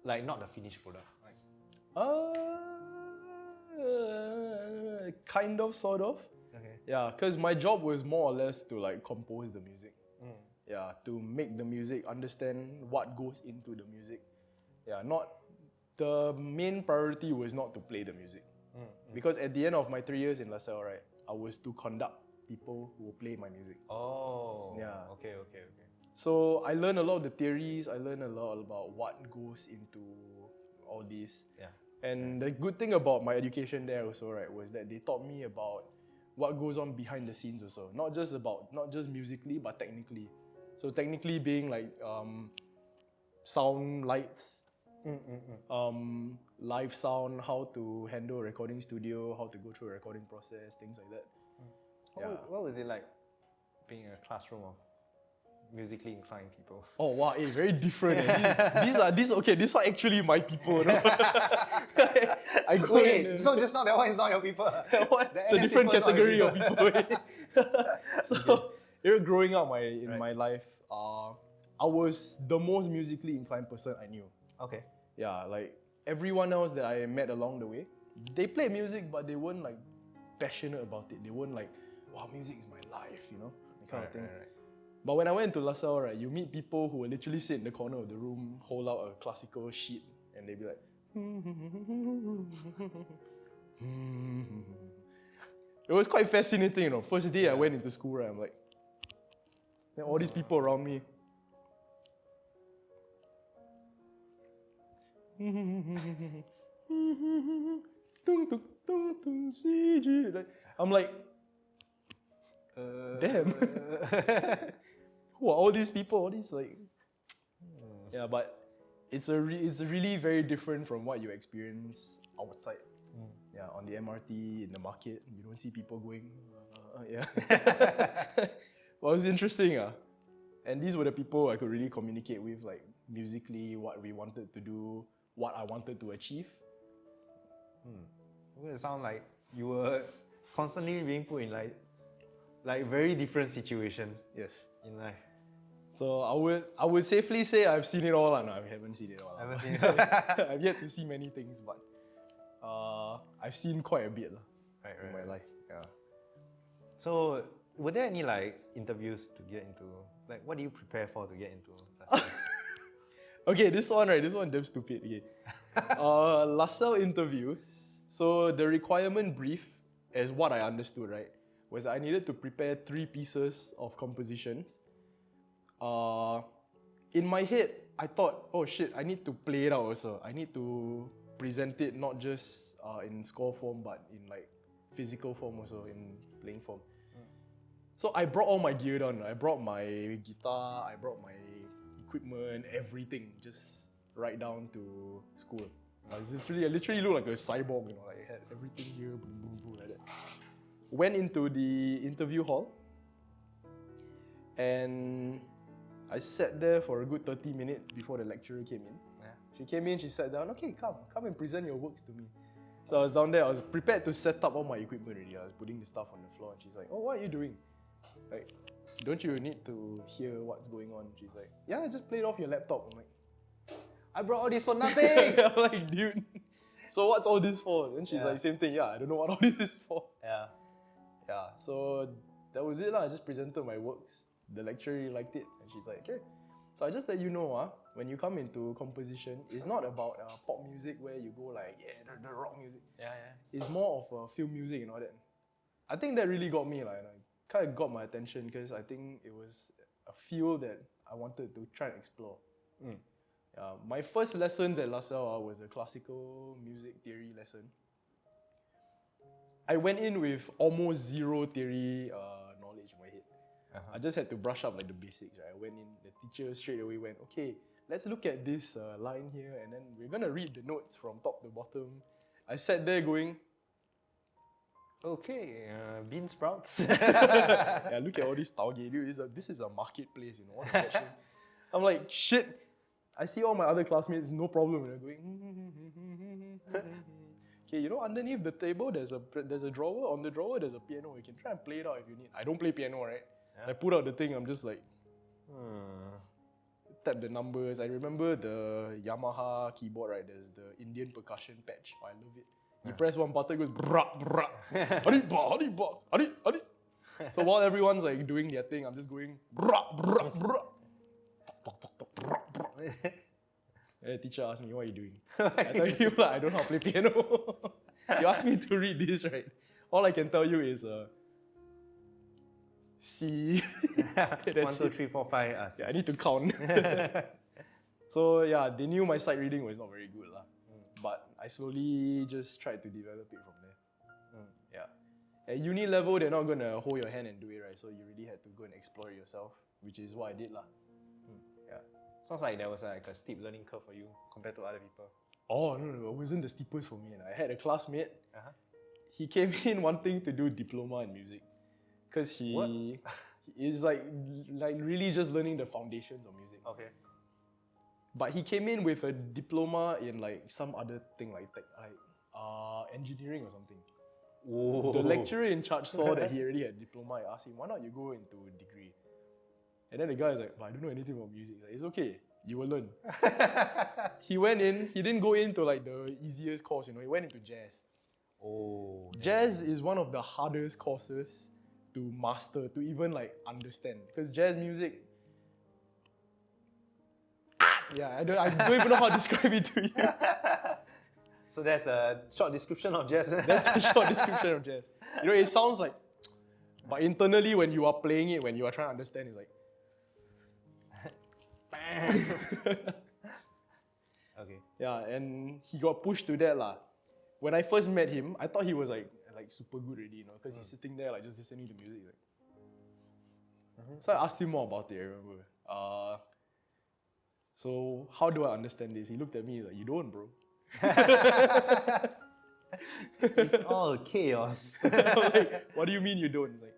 like not the finished product? Like, kind of, sort of. okay. Yeah, because my job was more or less to like compose the music. Yeah, to make the music, understand what goes into the music. Yeah, the main priority was not to play the music. Because at the end of my 3 years in LaSalle, right, I was to conduct people who will play my music. Oh. Yeah. Okay. So I learned a lot of the theories, I learned a lot about what goes into all this. Yeah. And the good thing about my education there also, right, was that they taught me about what goes on behind the scenes also. Not just musically, but technically. So technically being like sound, lights, live sound, how to handle a recording studio, how to go through a recording process, things like that. What was it like being in a classroom of musically inclined people? Oh wow, it's very different. These are actually my people. No? I go in. So just now that one is not your people. It's a different category of people. So growing up in my life, I was the most musically inclined person I knew. Okay. Yeah, like everyone else that I met along the way, they played music, but they weren't like passionate about it. They weren't like, wow, music is my life, you know, that kind of thing. Right. But when I went to LaSalle, right, you meet people who will literally sit in the corner of the room, hold out a classical sheet, and they'd be like, It was quite fascinating, you know. First day I went into school, right, I'm like, then all these people around me. Like, I'm like, damn. Who are all these people? All these like, yeah, but it's really very different from what you experience outside. Yeah, on the MRT, in the market, you don't see people going. Yeah. Well, it was interesting. And these were the people I could really communicate with, like musically, what we wanted to do, what I wanted to achieve. It sounds like you were constantly being put in like very different situations. Yes. In life. So I would safely say I've seen it all. No, I haven't seen it all. I haven't seen it. I've yet to see many things, but I've seen quite a bit in my life. Yeah. So, were there any like interviews to get into? Like, what do you prepare for to get into? Okay, this one damn stupid. Okay. LaSalle interviews. So the requirement brief, as what I understood, right, was I needed to prepare 3 pieces of compositions. In my head, I thought, oh shit, I need to play it out also. I need to present it not just in score form, but in like physical form also, in playing form. So I brought all my gear down. I brought my guitar, I brought my equipment, everything, just right down to school. I literally looked like a cyborg, you know, like I had everything here, boom, boom, boom, like that. Went into the interview hall, and I sat there for a good 30 minutes before the lecturer came in. Yeah. She came in, she sat down, okay, come and present your works to me. So I was down there, I was prepared to set up all my equipment already. I was putting the stuff on the floor, and she's like, oh, what are you doing? Like, don't you need to hear what's going on? She's like, yeah, just play it off your laptop. I'm like, I brought all this for nothing! I'm like, dude, so what's all this for? And she's like, same thing, yeah, I don't know what all this is for. Yeah. Yeah, so that was it lah. I just presented my works. The lecturer really liked it, and she's like, okay. So I just let you know, when you come into composition, it's not about pop music where you go like, yeah, the rock music. Yeah. It's more of film music and all that. I think that really got me, like, kind of got my attention because I think it was a field that I wanted to try and explore. My first lessons at LaSalle was a classical music theory lesson. I went in with almost zero theory knowledge in my head. I just had to brush up like the basics. Right? I went in, the teacher straight away went, okay, let's look at this line here, and then we're gonna read the notes from top to bottom. I sat there going, okay, bean sprouts. Yeah, look at all these tauge, dude. This is a marketplace, you know. I'm like, shit. I see all my other classmates, no problem. They're going, okay, you know, underneath the table, there's a drawer. On the drawer, there's a piano. You can try and play it out if you need. I don't play piano, right? Yeah. I put out the thing, I'm just like, tap the numbers. I remember the Yamaha keyboard, right? There's the Indian percussion patch. I love it. You press one button, it goes brah, brah. Adi, ba, adi. So while everyone's like doing their thing, I'm just going brah, brah, brah. And the teacher asked me, what are you doing? I tell you, I don't know how to play piano. You asked me to read this, right? All I can tell you is C. 1, 2, 3, 4, 5. Yeah, I need to count. So yeah, they knew my sight reading was not very good. But I slowly just tried to develop it from there. Yeah. At uni level, they're not going to hold your hand and do it, right? So you really had to go and explore it yourself, which is what I did. Yeah. Sounds like there was like a steep learning curve for you compared to other people. Oh, no, it wasn't the steepest for me. I had a classmate. He came in wanting to do diploma in music. Because he is like really just learning the foundations of music. Okay. But he came in with a diploma in like some other thing like engineering or something. Whoa. The lecturer in charge saw that he already had a diploma. I asked him, why not you go into a degree? And then the guy is like, I don't know anything about music. He's like, it's okay, you will learn. He went in, he didn't go into like the easiest course, you know, he went into jazz. Oh. Jazz is one of the hardest courses to master, to even like understand. Because jazz music, I don't even know how to describe it to you. So that's a short description of jazz. That's a short description of jazz. You know, it sounds like, but internally when you are playing it, when you are trying to understand, it's like, Okay. Yeah, and he got pushed to that lah. When I first met him, I thought he was like super good already, you know, because he's sitting there like just listening to music. Like. So I asked him more about it. I remember. So how do I understand this? He looked at me like, "You don't, bro." It's all chaos. I'm like, what do you mean you don't? It's like,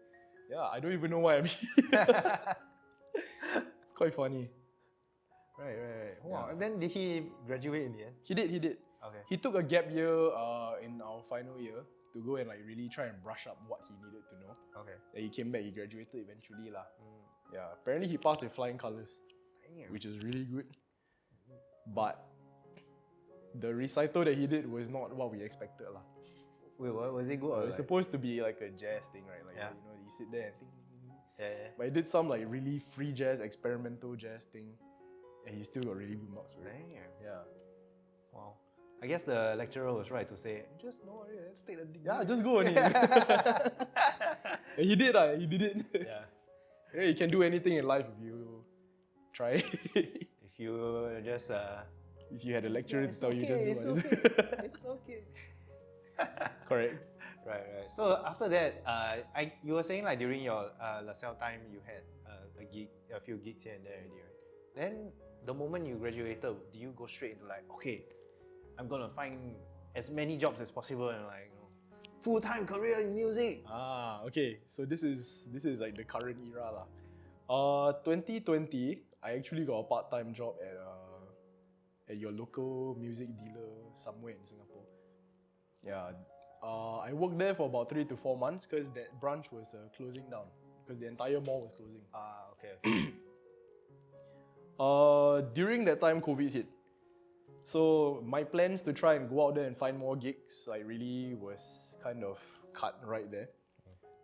yeah, I don't even know why I'm here. It's quite funny. Right. Wow. And then did he graduate in the end? He did. Okay. He took a gap year in our final year to go and like really try and brush up what he needed to know. Okay. Then he came back, he graduated eventually lah. Yeah, apparently he passed with flying colours, which is really good. But the recital that he did was not what we expected lah. Wait, what was it good? It was supposed to be like a jazz thing, right? Like Yeah. you know, you sit there and think. Yeah. But he did some like really free jazz, experimental jazz thing, and he still got really good marks for it. Damn. Yeah. Wow. I guess the lecturer was right to say, just no worry, let's take the degree. Yeah, just go on it. And he did it. Yeah. Yeah, you can do anything in life if you try. If you just If you had a lecturer to tell you just do it. It's okay. Correct. Right. So after that, you were saying like during your LaSalle time, you had a few gigs here and there already, right? Then the moment you graduated, do you go straight into like, okay, I'm gonna find as many jobs as possible and like, you know, full-time career in music? Okay. So this is like the current era lah. 2020, I actually got a part-time job at your local music dealer somewhere in Singapore. Yeah. I worked there for about 3 to 4 months because that branch was closing down because the entire mall was closing. Okay. During that time, COVID hit. So my plans to try and go out there and find more gigs like really was kind of cut right there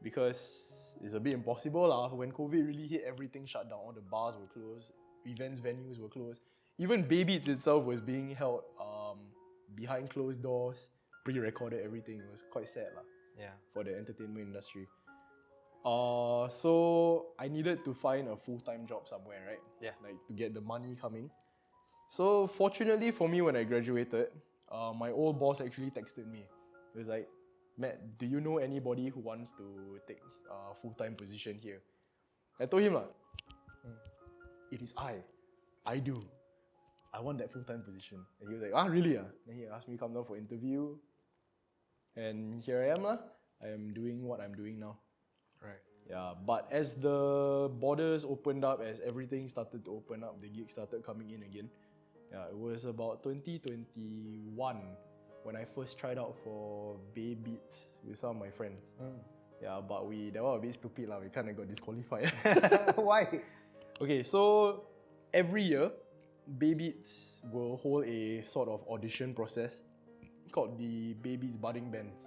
because it's a bit impossible lah. When COVID really hit, everything shut down. All the bars were closed, events venues were closed. Even Baybeats itself was being held behind closed doors, pre-recorded everything. It was quite sad lah. Yeah. For the entertainment industry. So I needed to find a full-time job somewhere, right? Yeah. Like to get the money coming. So fortunately for me, when I graduated, my old boss actually texted me. He was like, "Matt, do you know anybody who wants to take a full-time position here?" I told him, "It is I do. I want that full-time position." And he was like, really? Then he asked me to come down for interview. And here I am lah. I am doing what I'm doing now. Right. Yeah, but as the borders opened up, as everything started to open up, the gigs started coming in again. Yeah, it was about 2021 when I first tried out for Baybeats with some of my friends. Yeah, but that was a bit stupid lah. We kind of got disqualified. Why? Okay, so every year, Baybeats will hold a sort of audition process called the Baybeats Budding Bands.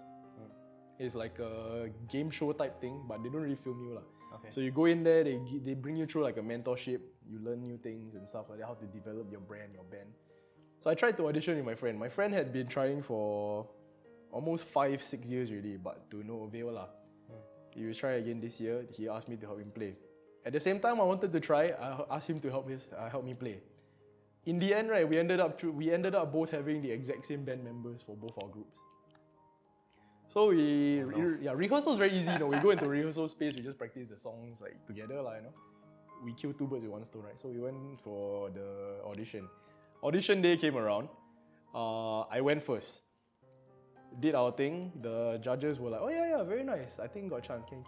It's like a game show type thing, but they don't really film you lah. Okay. So you go in there, they bring you through like a mentorship. You learn new things and stuff like that, how to develop your brand, your band. So I tried to audition with my friend. My friend had been trying for almost 5-6 years already, but to no avail lah. He will try again this year. He asked me to help him play. At the same time, I wanted to try. I asked him to help me play. In the end, right, we ended up both having the exact same band members for both our groups. So rehearsal is very easy. You know, we go into rehearsal space, we just practice the songs like together, lah. You know, we kill 2 birds with 1 stone, right? So we went for the audition. Audition day came around. I went first. Did our thing. The judges were like, "Oh yeah, very nice. I think got a chance. Can."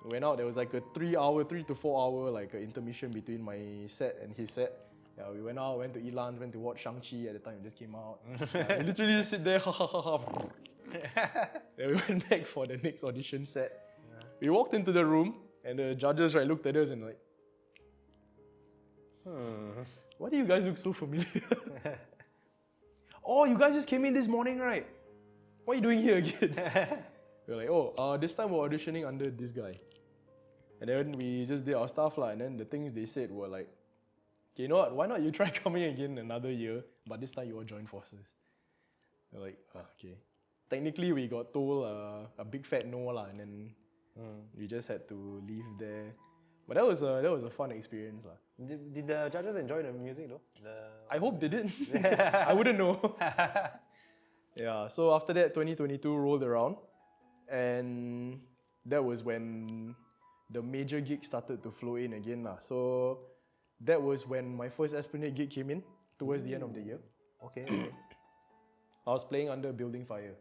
We went out. There was like a 3 to 4 hour like intermission between my set and his set. Yeah, we went out, went to eat lunch, went to watch Shang-Chi at the time. It just came out. We literally just sit there, Then we went back for the next audition set. Yeah. We walked into the room, and the judges looked at us and like, why do you guys look so familiar? Oh, you guys just came in this morning, right? What are you doing here again? We're like, this time we're auditioning under this guy. And then we just did our stuff lah. And then the things they said were like, okay, you know what? Why not you try coming again another year, but this time you all join forces. We're like, okay. Technically, we got told a big fat no lah, and then we just had to leave there. But that was a fun experience lah. Did the judges enjoy the music though? I hope they did. I wouldn't know. Yeah, so after that, 2022 rolled around, and that was when the major gigs started to flow in again. So that was when my first Esplanade gig came in towards the end of the year. Okay. I was playing under Building Fire,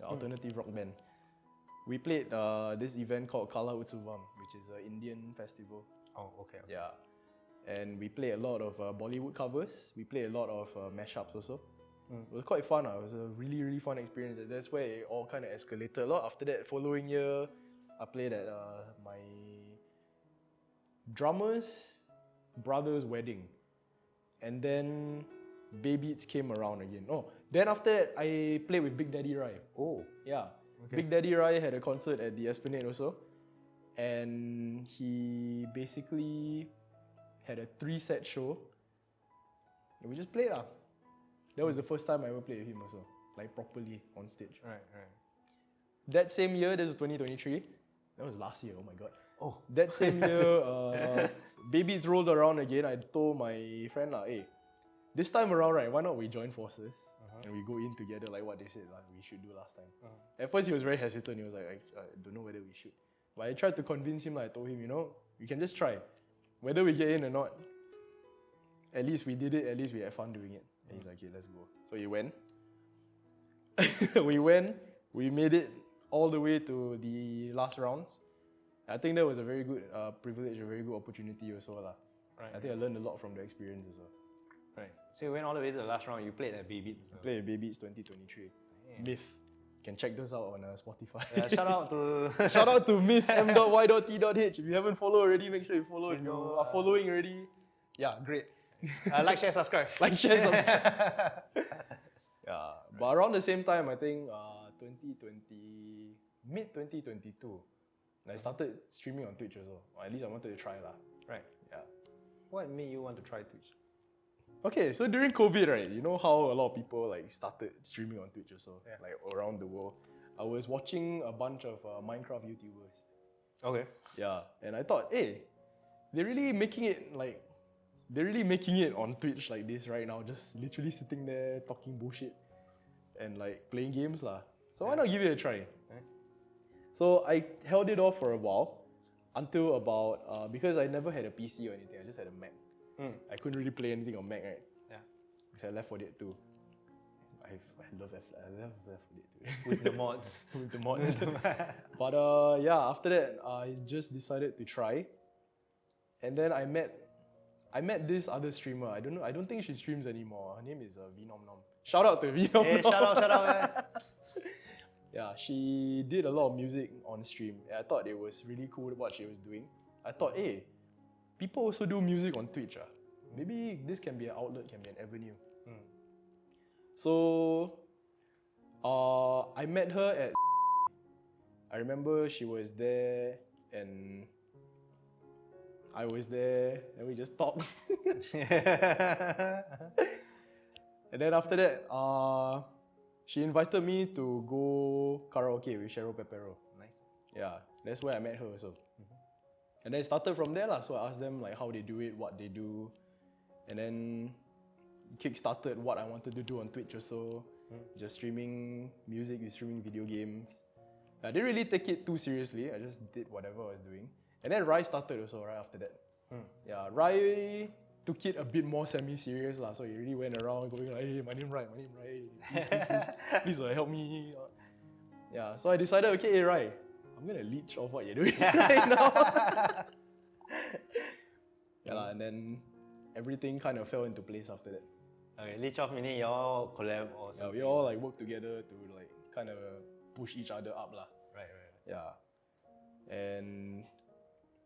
the alternative rock band. We played this event called Kala Utsuvam, which is an Indian festival. Oh, okay. Yeah. And we play a lot of Bollywood covers. We play a lot of mashups also. It was quite fun. It was a really, really fun experience. That's where it all kind of escalated a lot. After that, following year, I played at my drummer's brother's wedding. And then Baybeats came around again. Oh, then after that, I played with Big Daddy Rai. Oh. Yeah. Okay. Big Daddy Rai had a concert at the Esplanade also. And he basically had a 3-set show. And we just played. That was the first time I ever played with him also. Like properly on stage. Right. That same year, this was 2023. That was last year, oh my god. Oh. That same year, Baybeats rolled around again. I told my friend, hey, this time around, right, why not we join forces? And we go in together like what they said we should do last time. At first he was very hesitant. He was like, I don't know whether we should. But I tried to convince him. I told him, we can just try. Whether we get in or not, at least we did it. At least we had fun doing it. And he's like, okay, let's go. So he went. We went. We made it all the way to the last rounds. I think that was a very good privilege, a very good opportunity also. Right. I think I learned a lot from the experience as well. Right. So you went all the way to the last round. You played at Baybeats. I played at Baybeats 2023. Myth. You can check those out on Spotify. Yeah, shout out to Shout out to Myth m.y.t.h. If you haven't followed already, make sure you follow. If you are following already, yeah, great. like, share, subscribe. Like, share, subscribe. Yeah, but around the same time, I think mid 2022, I started streaming on Twitch also. Or at least I wanted to try Right. Yeah. What made you want to try Twitch? Okay, so during COVID, right, you know how a lot of people started streaming on Twitch also, Yeah. around the world. I was watching a bunch of Minecraft YouTubers. Okay. Yeah, and I thought, hey, they're really making it on Twitch like this right now, just literally sitting there talking bullshit and playing games So why not give it a try? So I held it off for a while until about because I never had a PC or anything. I just had a Mac. I couldn't really play anything on Mac, right? Yeah. Because I left for it too. I love Left 4 Dead too. With the mods. With the mods. But yeah, after that, I just decided to try. And then I met this other streamer. I don't think she streams anymore. Her name is Venomnom. Shout out to Venomnom. Hey, shout out. Yeah, she did a lot of music on stream. I thought it was really cool what she was doing. I thought, hey, people also do music on Twitch. Maybe this can be an outlet, can be an avenue. So I met her at. I remember she was there and I was there and we just talked. And then after that, she invited me to go karaoke with Cheryl Pepero. Nice. Yeah, that's where I met her also. And then it started from there. So I asked them how they do it, what they do. And then kick-started what I wanted to do on Twitch also. Just streaming music, streaming video games. I didn't really take it too seriously. I just did whatever I was doing. And then Rai started also right after that. Yeah, Rai took it a bit more semi-serious so he really went around going hey, my name Rai, please help me. Yeah, so I decided, okay, hey Rai, I'm gonna leech off what you're doing right now. Yeah, and then everything kind of fell into place after that. Okay, leech off meaning you all collab or something. Yeah, we all work together to kind of push each other up Right. Yeah, and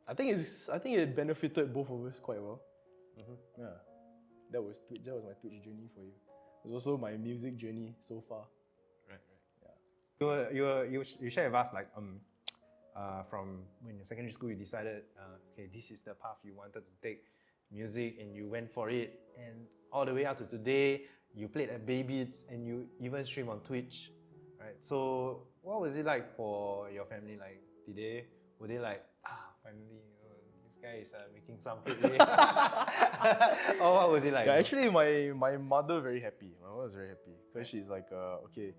I think it benefited both of us quite well. Yeah, that was my Twitch journey for you. It was also my music journey so far. Right. Yeah. You shared with us from when you're secondary school you decided okay, this is the path you wanted to take, music, and you went for it, and all the way up to today you played at Baybeats and you even stream on Twitch, right? So what was it like for your family? Were they finally guy is making some headway. Oh, what was it like? Yeah, actually, my mother very happy. My mother was very happy because she's like, okay,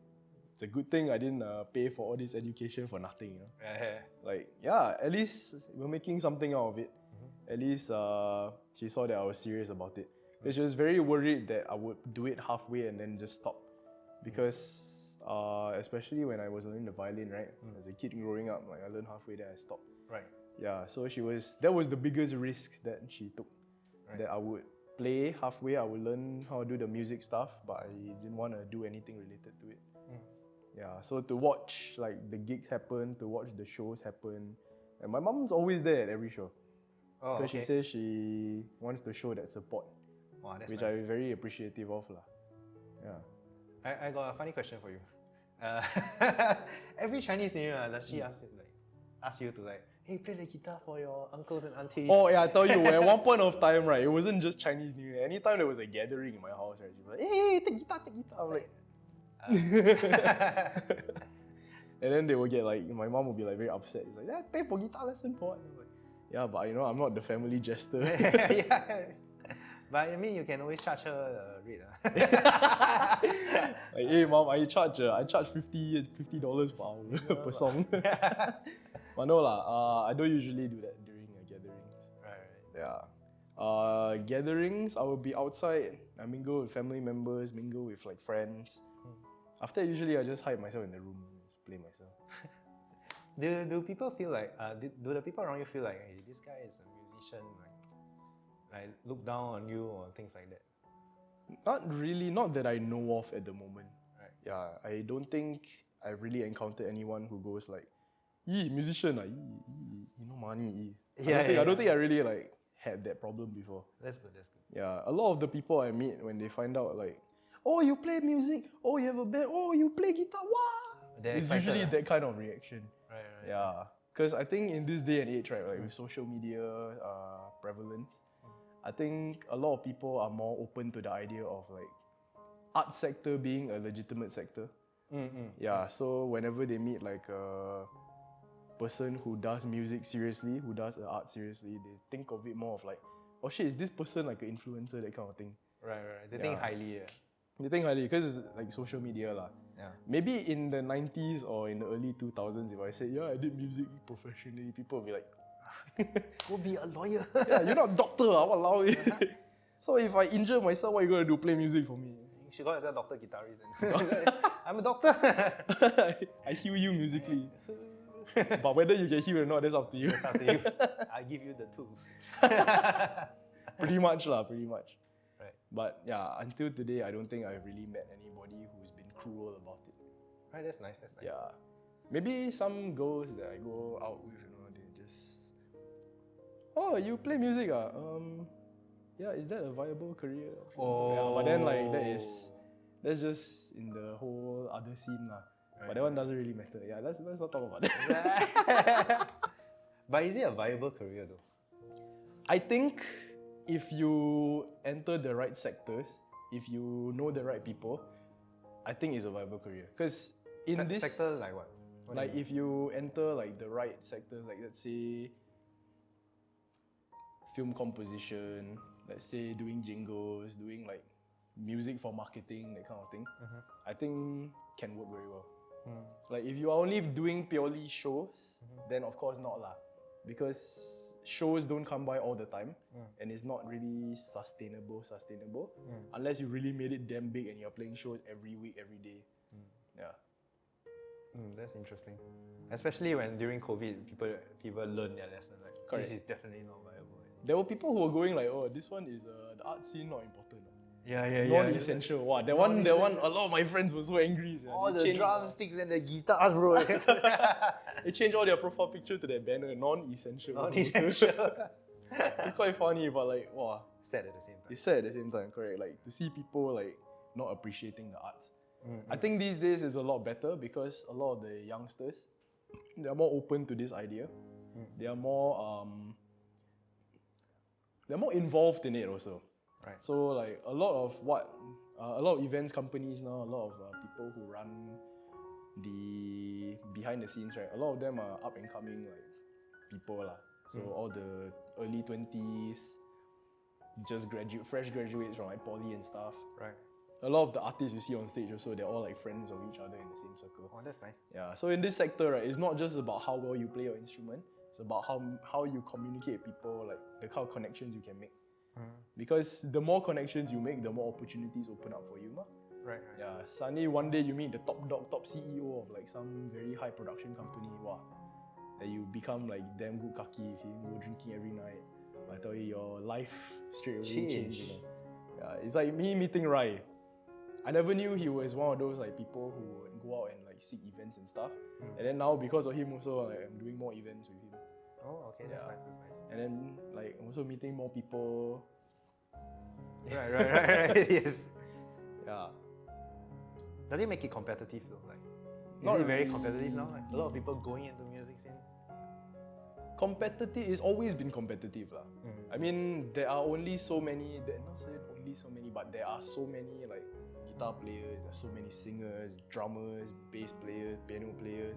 it's a good thing I didn't pay for all this education for nothing, you know. Like, yeah, at least we're making something out of it. At least she saw that I was serious about it. But she was very worried that I would do it halfway and then just stop, because especially when I was learning the violin, right? As a kid growing up, like I learned halfway, then I stopped. Right. Yeah, so that was the biggest risk that she took. Right. That I would play halfway, I would learn how to do the music stuff, but I didn't want to do anything related to it. Yeah, so to watch like the gigs happen, to watch the shows happen, and my mom's always there at every show. Oh, Because okay. she says she wants to show that support, Wow, that's which nice. I'm very appreciative of lah. Yeah. I got a funny question for you. Every Chinese New Year, does she ask you to like, hey, play the guitar for your uncles and aunties? Oh yeah, I tell you, at one point of time, right, it wasn't just Chinese New Year. Anytime there was a gathering in my house, right, she'd be like, hey, take guitar. I'm like, and then they will get like, my mom will be like very upset. It's like, yeah, pay for guitar lesson for what? I'm like, yeah, but you know, I'm not the family jester. Yeah. But I mean, you can always charge her a rate. Like, hey mom, I charge $50 per hour per song. But no lah, I don't usually do that during gatherings. Right. Yeah. Gatherings, I will be outside. I mingle with family members, mingle with like friends. After usually I just hide myself in the room and just play myself. Do people feel like do the people around you feel like, hey, this guy is a musician, like look down on you or things like that? Not really, not that I know of at the moment. Right. Yeah, I don't think I've really encountered anyone who goes like, musician, you know money. I don't think I really like had that problem before. That's good. Yeah, a lot of the people I meet when they find out like, oh, you play music, oh, you have a band, oh, you play guitar, wow! It's usually that kind of reaction. Right. Yeah, because I think in this day and age, right, like with social media prevalence, I think a lot of people are more open to the idea of like art sector being a legitimate sector. Yeah, so whenever they meet like a person who does music seriously, who does art seriously, they think of it more of like, oh shit, is this person like an influencer, that kind of thing. Right. They think highly. They think highly because it's like social media lah. Yeah. Maybe in the 90s or in the early 2000s, if I said, yeah, I did music professionally, people will be like, Go be a lawyer. yeah, you're not a doctor, walao. So if I injure myself, what are you going to do? Play music for me? You should call yourself Dr. Guitarist then. I'm a doctor. I heal you musically. But whether you can heal or not, that's up to you. It's up to you. I give you the tools. Pretty much. Right. But yeah, until today, I don't think I've really met anybody who's been cruel about it. Right, that's nice. Yeah. Maybe some girls that I go out with, they just, oh, you play music, ah? Yeah, is that a viable career? Oh. Yeah, but then like that's just in the whole other scene lah. Right. But that one doesn't really matter. Yeah, let's not talk about that. But is it a viable career though? I think if you enter the right sectors, if you know the right people, I think it's a viable career. Because in this sector, like what? Like if you enter like the right sectors, like let's say film composition, let's say doing jingles, doing like music for marketing, that kind of thing, I think can work very well. Like if you are only doing purely shows, then of course not lah. Because shows don't come by all the time and it's not really sustainable unless you really made it damn big and you're playing shows every week, every day. Yeah. That's interesting. Especially when during COVID, people learn their lesson. Like, Correct. This is definitely not viable. There were people who were going like, oh, this one is the art scene not important. Yeah. Non-essential. Wow, that one, a lot of my friends were so angry. All the drumsticks and the guitars, bro. They changed all their profile picture to that banner, non-essential. Non-essential. It's quite funny, but like, wow. Sad at the same time. It's sad at the same time, correct? Like to see people like not appreciating the arts. I think these days is a lot better because a lot of the youngsters, they're more open to this idea. They are more involved in it also. Right. So like a lot of events companies now, a lot of people who run the behind the scenes, right? A lot of them are up and coming like people lah. So all the early 20s, fresh graduates from like poly and stuff. Right. A lot of the artists you see on stage also, they're all like friends of each other in the same circle. Oh, that's nice. Yeah, so in this sector, right, it's not just about how well you play your instrument, it's about how you communicate with people, like the kind of connections you can make. Because the more connections you make, the more opportunities open up for you. Right. Yeah, suddenly one day you meet the top dog, top CEO of like some very high production company, wow. And you become like damn good kaki if you go drinking every night. I tell you, your life straight away changed. You know? Yeah, it's like me meeting Rai. I never knew he was one of those like people who would go out and like seek events and stuff. And then now because of him also, like, I'm doing more events with him. Oh, okay, that's nice. And then like I'm also meeting more people. Right. Yes. Yeah. Does it make it competitive though? Like, Not is it very really. competitive now? Like, a lot of people going into music scene. Competitive, it's always been competitive. I mean, there are only so many, not saying only so many, but there are so many like guitar players, there's so many singers, drummers, bass players, piano players.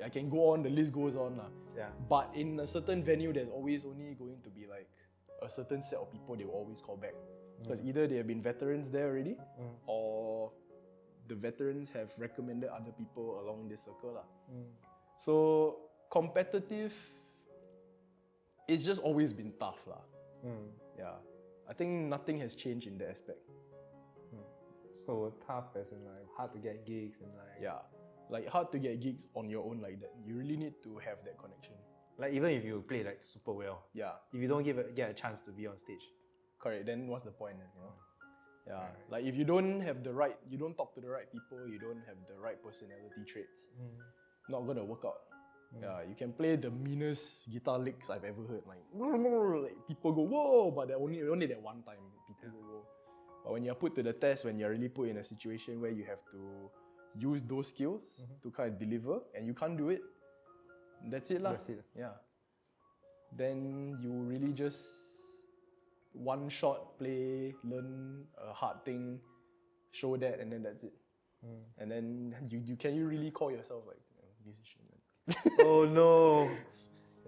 I can go on, the list goes on. Yeah. But in a certain venue, there's always only going to be like a certain set of people they will always call back. Because either they have been veterans there already, or the veterans have recommended other people along this circle. So competitive, it's just always been tough. Yeah. I think nothing has changed in that aspect. So tough as in like hard to get gigs and like... Yeah. Like hard to get gigs on your own like that. You really need to have that connection. Like even if you play like super well, Yeah. if you don't get a chance to be on stage. Correct, then what's the point, you know? Yeah. Like if you don't talk to the right people, you don't have the right personality traits, not gonna work out. Yeah, you can play the meanest guitar licks I've ever heard. Like people go, whoa, but only that one time people go, whoa. But when you're put to the test, when you're really put in a situation where you have to use those skills to kind of deliver, and you can't do it, that's it lah. That's it. Yeah. Then you really just one shot play, learn a hard thing, show that, and then that's it. And then can you really call yourself like musician? Oh no.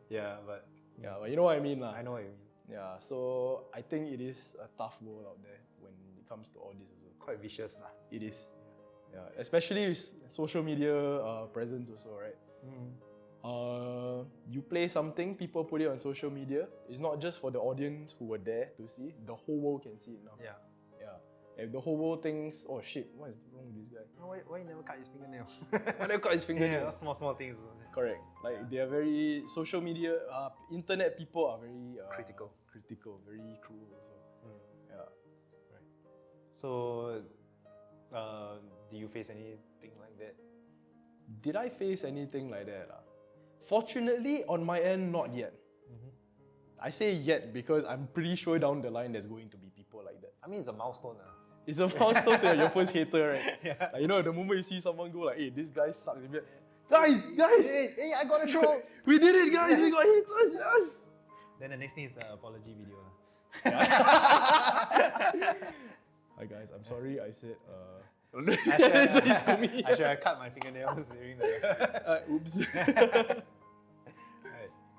Yeah, but you know what I mean lah. I know what you mean. Yeah, so I think it is a tough world out there when it comes to all this also. Quite vicious lah. It is. Yeah, especially with social media presence also, right? You play something, people put it on social media. It's not just for the audience who were there to see. The whole world can see it now. Yeah. If the whole world thinks, oh shit, what is wrong with this guy? Why you never cut his fingernail? Why never cut his fingernail? Yeah, small things. Correct. Like they are very social media, internet people are very Critical, very cruel also. Yeah. Right. So, do you face anything like that? Did I face anything like that? Fortunately, on my end, not yet. I say yet because I'm pretty sure down the line there's going to be people like that. I mean, it's a milestone. It's a milestone to your first hater, right? Yeah. Like, you know, the moment you see someone go like, hey, this guy sucks. You'll be like, guys! Hey, I got a troll! We did it, guys! We got haters, yes! Then the next thing is the apology video. Hi guys, I'm sorry I said I should have cut my fingernails during the... oops. Right.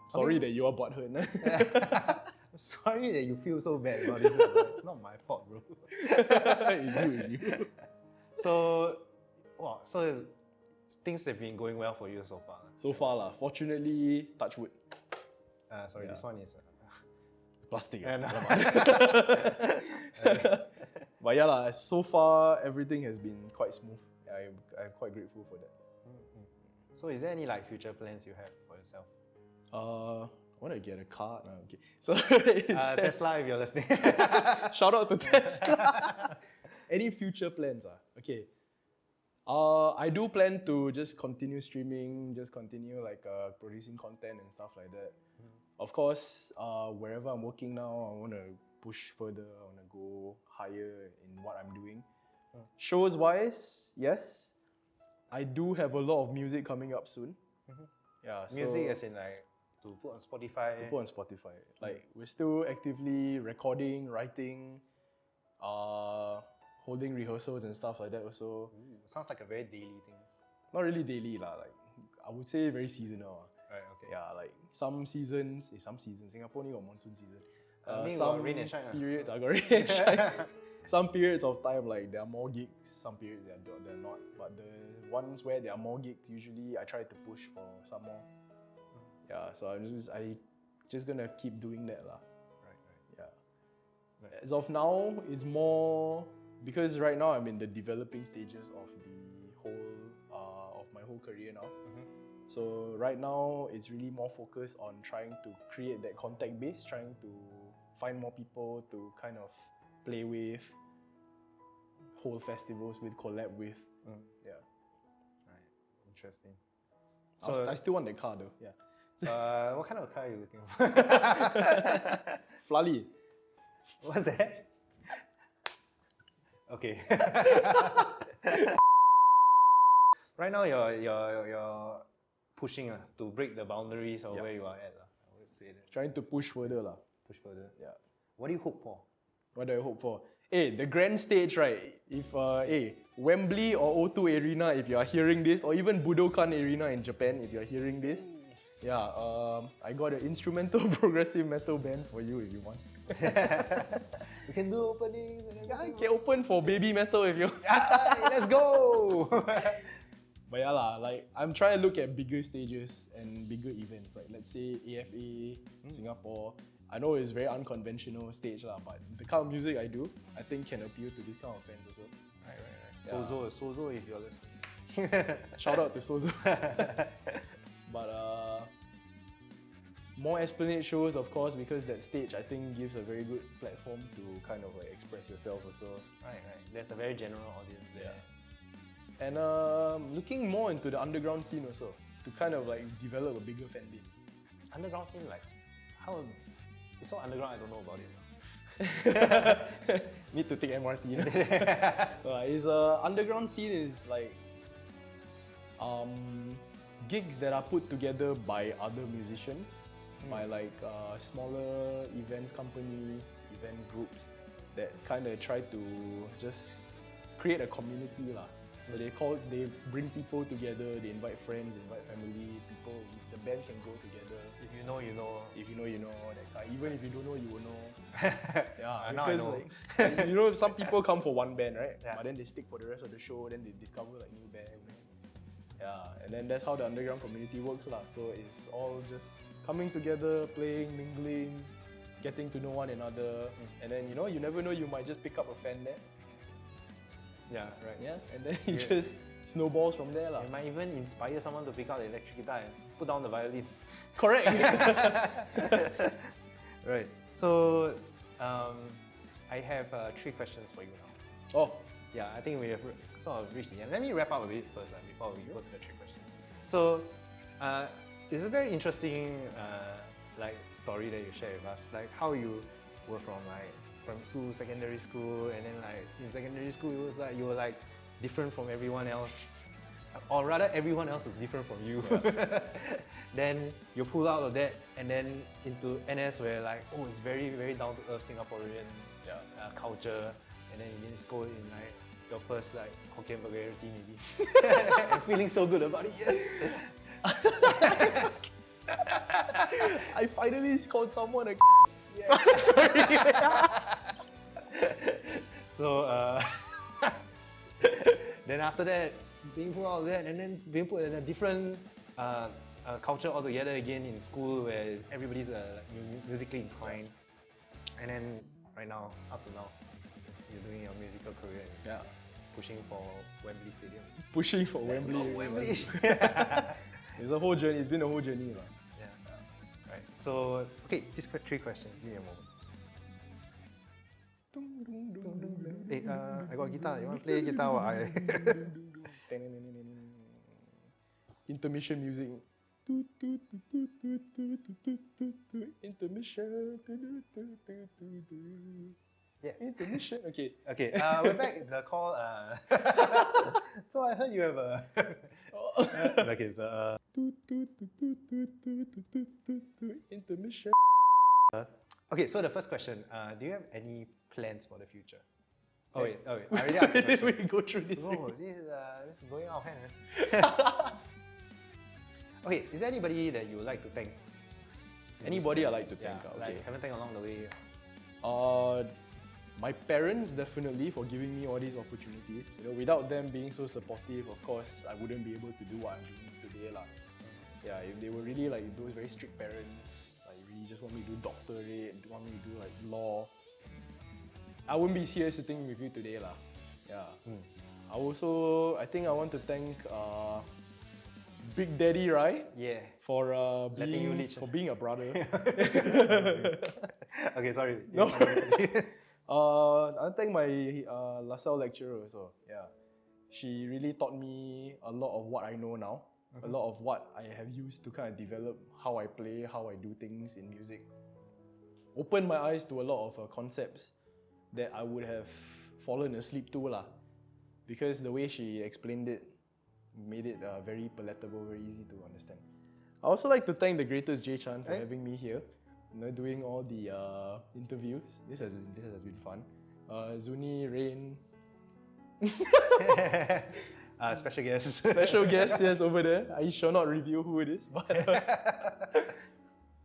Sorry that you are butthurt. I'm sorry that you feel so bad about this. It's not my fault, bro. It's you. So things have been going well for you so far. So far lah. Fortunately, touch wood. Sorry, this one is... plastic. And, but yeah lah, so far everything has been quite smooth. I'm quite grateful for that. So is there any like future plans you have for yourself? I want to get a car. No, okay. So Tesla, if you're listening. Shout out to Tesla. Any future plans? Okay. I do plan to just continue streaming, just continue like producing content and stuff like that. Of course, wherever I'm working now, I want to push further. I want to go higher in what I'm doing. Shows wise, yes. I do have a lot of music coming up soon. Yeah, music as in like to put on Spotify. To put on Spotify. Like we're still actively recording, writing, holding rehearsals and stuff like that also. Sounds like a very daily thing. Not really daily lah. Like I would say very seasonal. Okay. Yeah, like some seasons, Singapore only got monsoon season. I mean, Some got rain and shine, periods, I got rain and shine. Some periods of time, like there are more gigs. Some periods they're not. But the ones where there are more gigs, usually I try to push for some more. Yeah, so I just gonna keep doing that lah. Right. Yeah. Right. As of now, it's more because right now I'm in the developing stages of the whole of my whole career now. So right now it's really more focused on trying to create that contact base, trying to find more people to kind of play with, hold festivals with, collab with. Yeah. Right. Interesting. I still want that car though. Yeah. What kind of car are you looking for? Flali. What's that? Okay. Right now you're pushing to break the boundaries of where you are at. I would say that. Trying to push further lah. Push further. Yeah. What do you hope for? What do I hope for? The grand stage, right? If Wembley or O2 Arena, if you are hearing this, or even Budokan Arena in Japan, if you are hearing this, I got an instrumental progressive metal band for you if you want. We can do openings. Yeah, you can open for baby metal if you. Let's go. But yeah lah, like I'm trying to look at bigger stages and bigger events. Like let's say AFA, Singapore. I know it's very unconventional stage lah, but the kind of music I do, I think can appeal to this kind of fans also. Right. Yeah. Sozo, if you're listening. Shout out to Sozo. But more Esplanade shows, of course, because that stage I think gives a very good platform to kind of like express yourself also. Right. There's a very general audience there. And looking more into the underground scene also, to kind of like develop a bigger fan base. Underground scene, like how? It's so underground. I don't know about it now. Need to take MRT. It's underground scene is like gigs that are put together by other musicians, by like smaller events companies, event groups that kind of try to just create a community lah. So they bring people together, they invite friends, they invite family, people, the bands can go together. If you know, you know. If you know, you know. That kind. Even if you don't know, you will know. Yeah, Now I because know. like, you know, some people come for one band, right? Yeah. But then they stick for the rest of the show, then they discover like new bands. Yeah, and then that's how the underground community works lah. So it's all just coming together, playing, mingling, getting to know one another. And then, you know, you never know, you might just pick up a fan there. Yeah, right. Yeah, and then it just snowballs from there lah. It might even inspire someone to pick up the electric guitar and put down the violin. Correct. Right. So, I have 3 questions for you now. Oh, Yeah, I think we have sort of reached the end. Let me wrap up a bit first before we go to the 3 questions. So, it's a very interesting like story that you share with us. Like how you were from school, secondary school, and then like in secondary school it was like you were like different from everyone else, or rather everyone else is different from you. Yeah. Then you pull out of that and then into NS where like it's very very down to earth Singaporean culture, and then you didn't score in like your first like Hokkien vulgarity maybe, and feeling so good about it. Yes. I finally scored someone a Yeah. Sorry. So then after that, being put out of that, and then being put in a different culture altogether again in school where everybody's musically inclined, and then right now, up to now, you're doing your musical career. Yeah. Pushing for Wembley Stadium. Pushing for Wembley. Wembley. It's a whole journey. It's been a whole journey, lah. Yeah. Right. So, okay, these 3 questions. Give me a moment. Hey, I got guitar. You want to play guitar? While I Intermission music. Intermission. Yeah. Intermission. Okay. Okay. We're back in the call. So I heard you have a. Okay. So. Intermission. Okay. So the first question. Do you have any plans for the future? Oh wait. I already asked the question. We go through this. Oh, this is going out of hand. Okay, is there anybody that you would like to thank? Anybody I like to Yeah, thank? like haven't thanked along the way. My parents definitely for giving me all these opportunities. You know, without them being so supportive, of course, I wouldn't be able to do what I'm doing today, lah. Yeah, if they were really like those very strict parents, like really just want me to do doctorate, want me to do like law, I wouldn't be here sitting with you today, lah. Yeah. I think I want to thank Big Daddy Rai Yeah. for Letting you lead. for being a brother. Okay, sorry. No. I thank my LaSalle lecturer also. Yeah, she really taught me a lot of what I know now. A lot of what I have used to kind of develop how I play, how I do things in music. Opened my eyes to a lot of concepts that I would have fallen asleep to lah. Because the way she explained it made it very palatable, very easy to understand. I also like to thank the greatest Jowell Chan for having me here. You know, doing all the interviews. This has been fun. Zuni, Rain. Special guest. Special guest, yes, over there. I shall not reveal who it is, but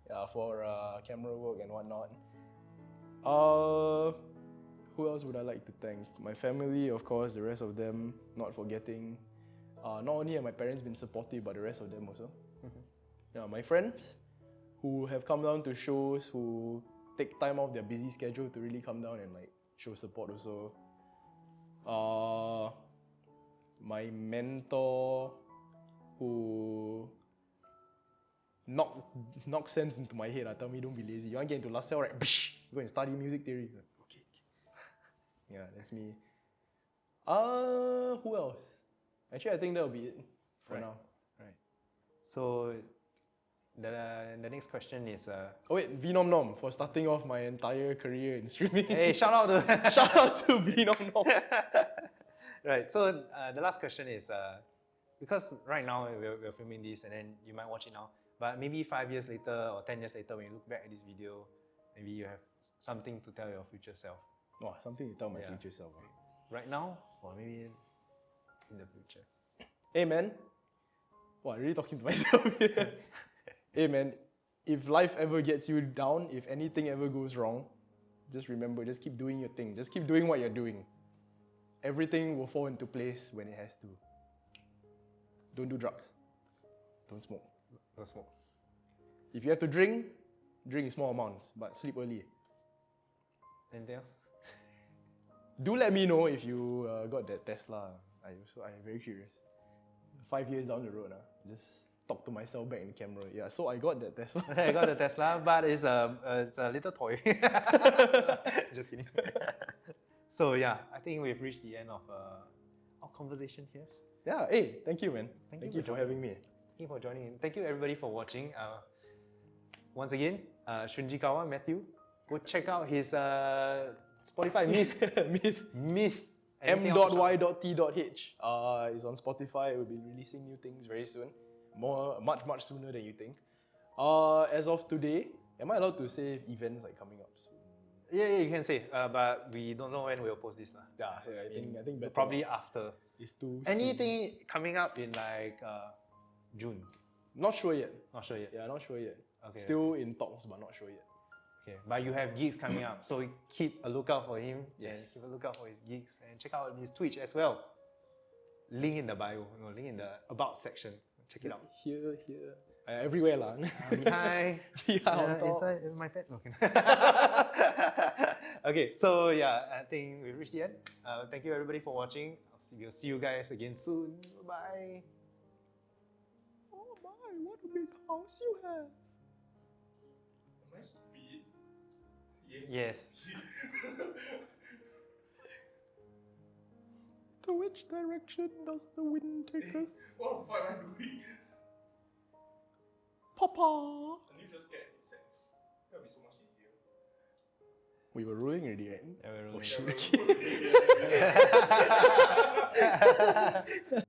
yeah, for camera work and whatnot. Who else would I like to thank? My family, of course, the rest of them, not forgetting. Not only have my parents been supportive, but the rest of them also. Yeah, my friends who have come down to shows, who take time off their busy schedule to really come down and like show support also. My mentor who knock sense into my head. Tell me don't be lazy. You want to get into LaSalle, right? Psh, go and study music theory. Okay. Yeah, that's me. Who else? Actually, I think that'll be it for now. Right. So the next question is Oh wait, Venom Nom for starting off my entire career in streaming. hey, shout out to Shout out to Venom Nom. Right. So the last question is because right now we're filming this and then you might watch it now, but maybe 5 years later or 10 years later when you look back at this video, maybe you have something to tell your future self. Oh, something to tell my future self. Right now or maybe in the future. Hey man. Oh, I'm really talking to myself here. Hey man, if life ever gets you down, if anything ever goes wrong, just remember, just keep doing your thing. Just keep doing what you're doing. Everything will fall into place when it has to. Don't do drugs. Don't smoke. Don't smoke. If you have to drink in small amounts, but sleep early. Anything else? Do let me know if you got that Tesla. I'm very curious. 5 years down the road, just talk to myself back in the camera. Yeah, so I got that Tesla. I got the Tesla, but it's a little toy. Just kidding. So yeah, I think we've reached the end of our conversation here. Yeah, hey, thank you, man. Thank you for having me. Thank you for joining in. Thank you everybody for watching. Once again, Shunjikawa, Matthew, go check out his Spotify Myth. M.Y.T.H is on Spotify. We'll be releasing new things very soon. Much sooner than you think. As of today, am I allowed to say events like coming up soon? Yeah, you can say. But we don't know when we'll post this. Yeah, so I think better probably after. It's too Anything coming up in like June? Not sure yet. Not sure yet. Yeah, not sure yet. Okay. Still in talks, but not sure yet. Okay, but you have gigs coming up, so keep a lookout for him. Yes. And keep a lookout for his gigs and check out his Twitch as well. Link in the bio, link in the about section. Check it out. Here. Everywhere lah. Behind. On top. Inside my pet. Okay, so yeah, I think we've reached the end. Thank you everybody for watching. We'll see you guys again soon. Bye. Oh my, what a big house you have. Am I stupid? Yes. To which direction does the wind take us? What the fuck am I doing? Papa! And you just get sense. That'll be so much easier. We were rolling already, right? Yeah, we're rolling. Oh shit.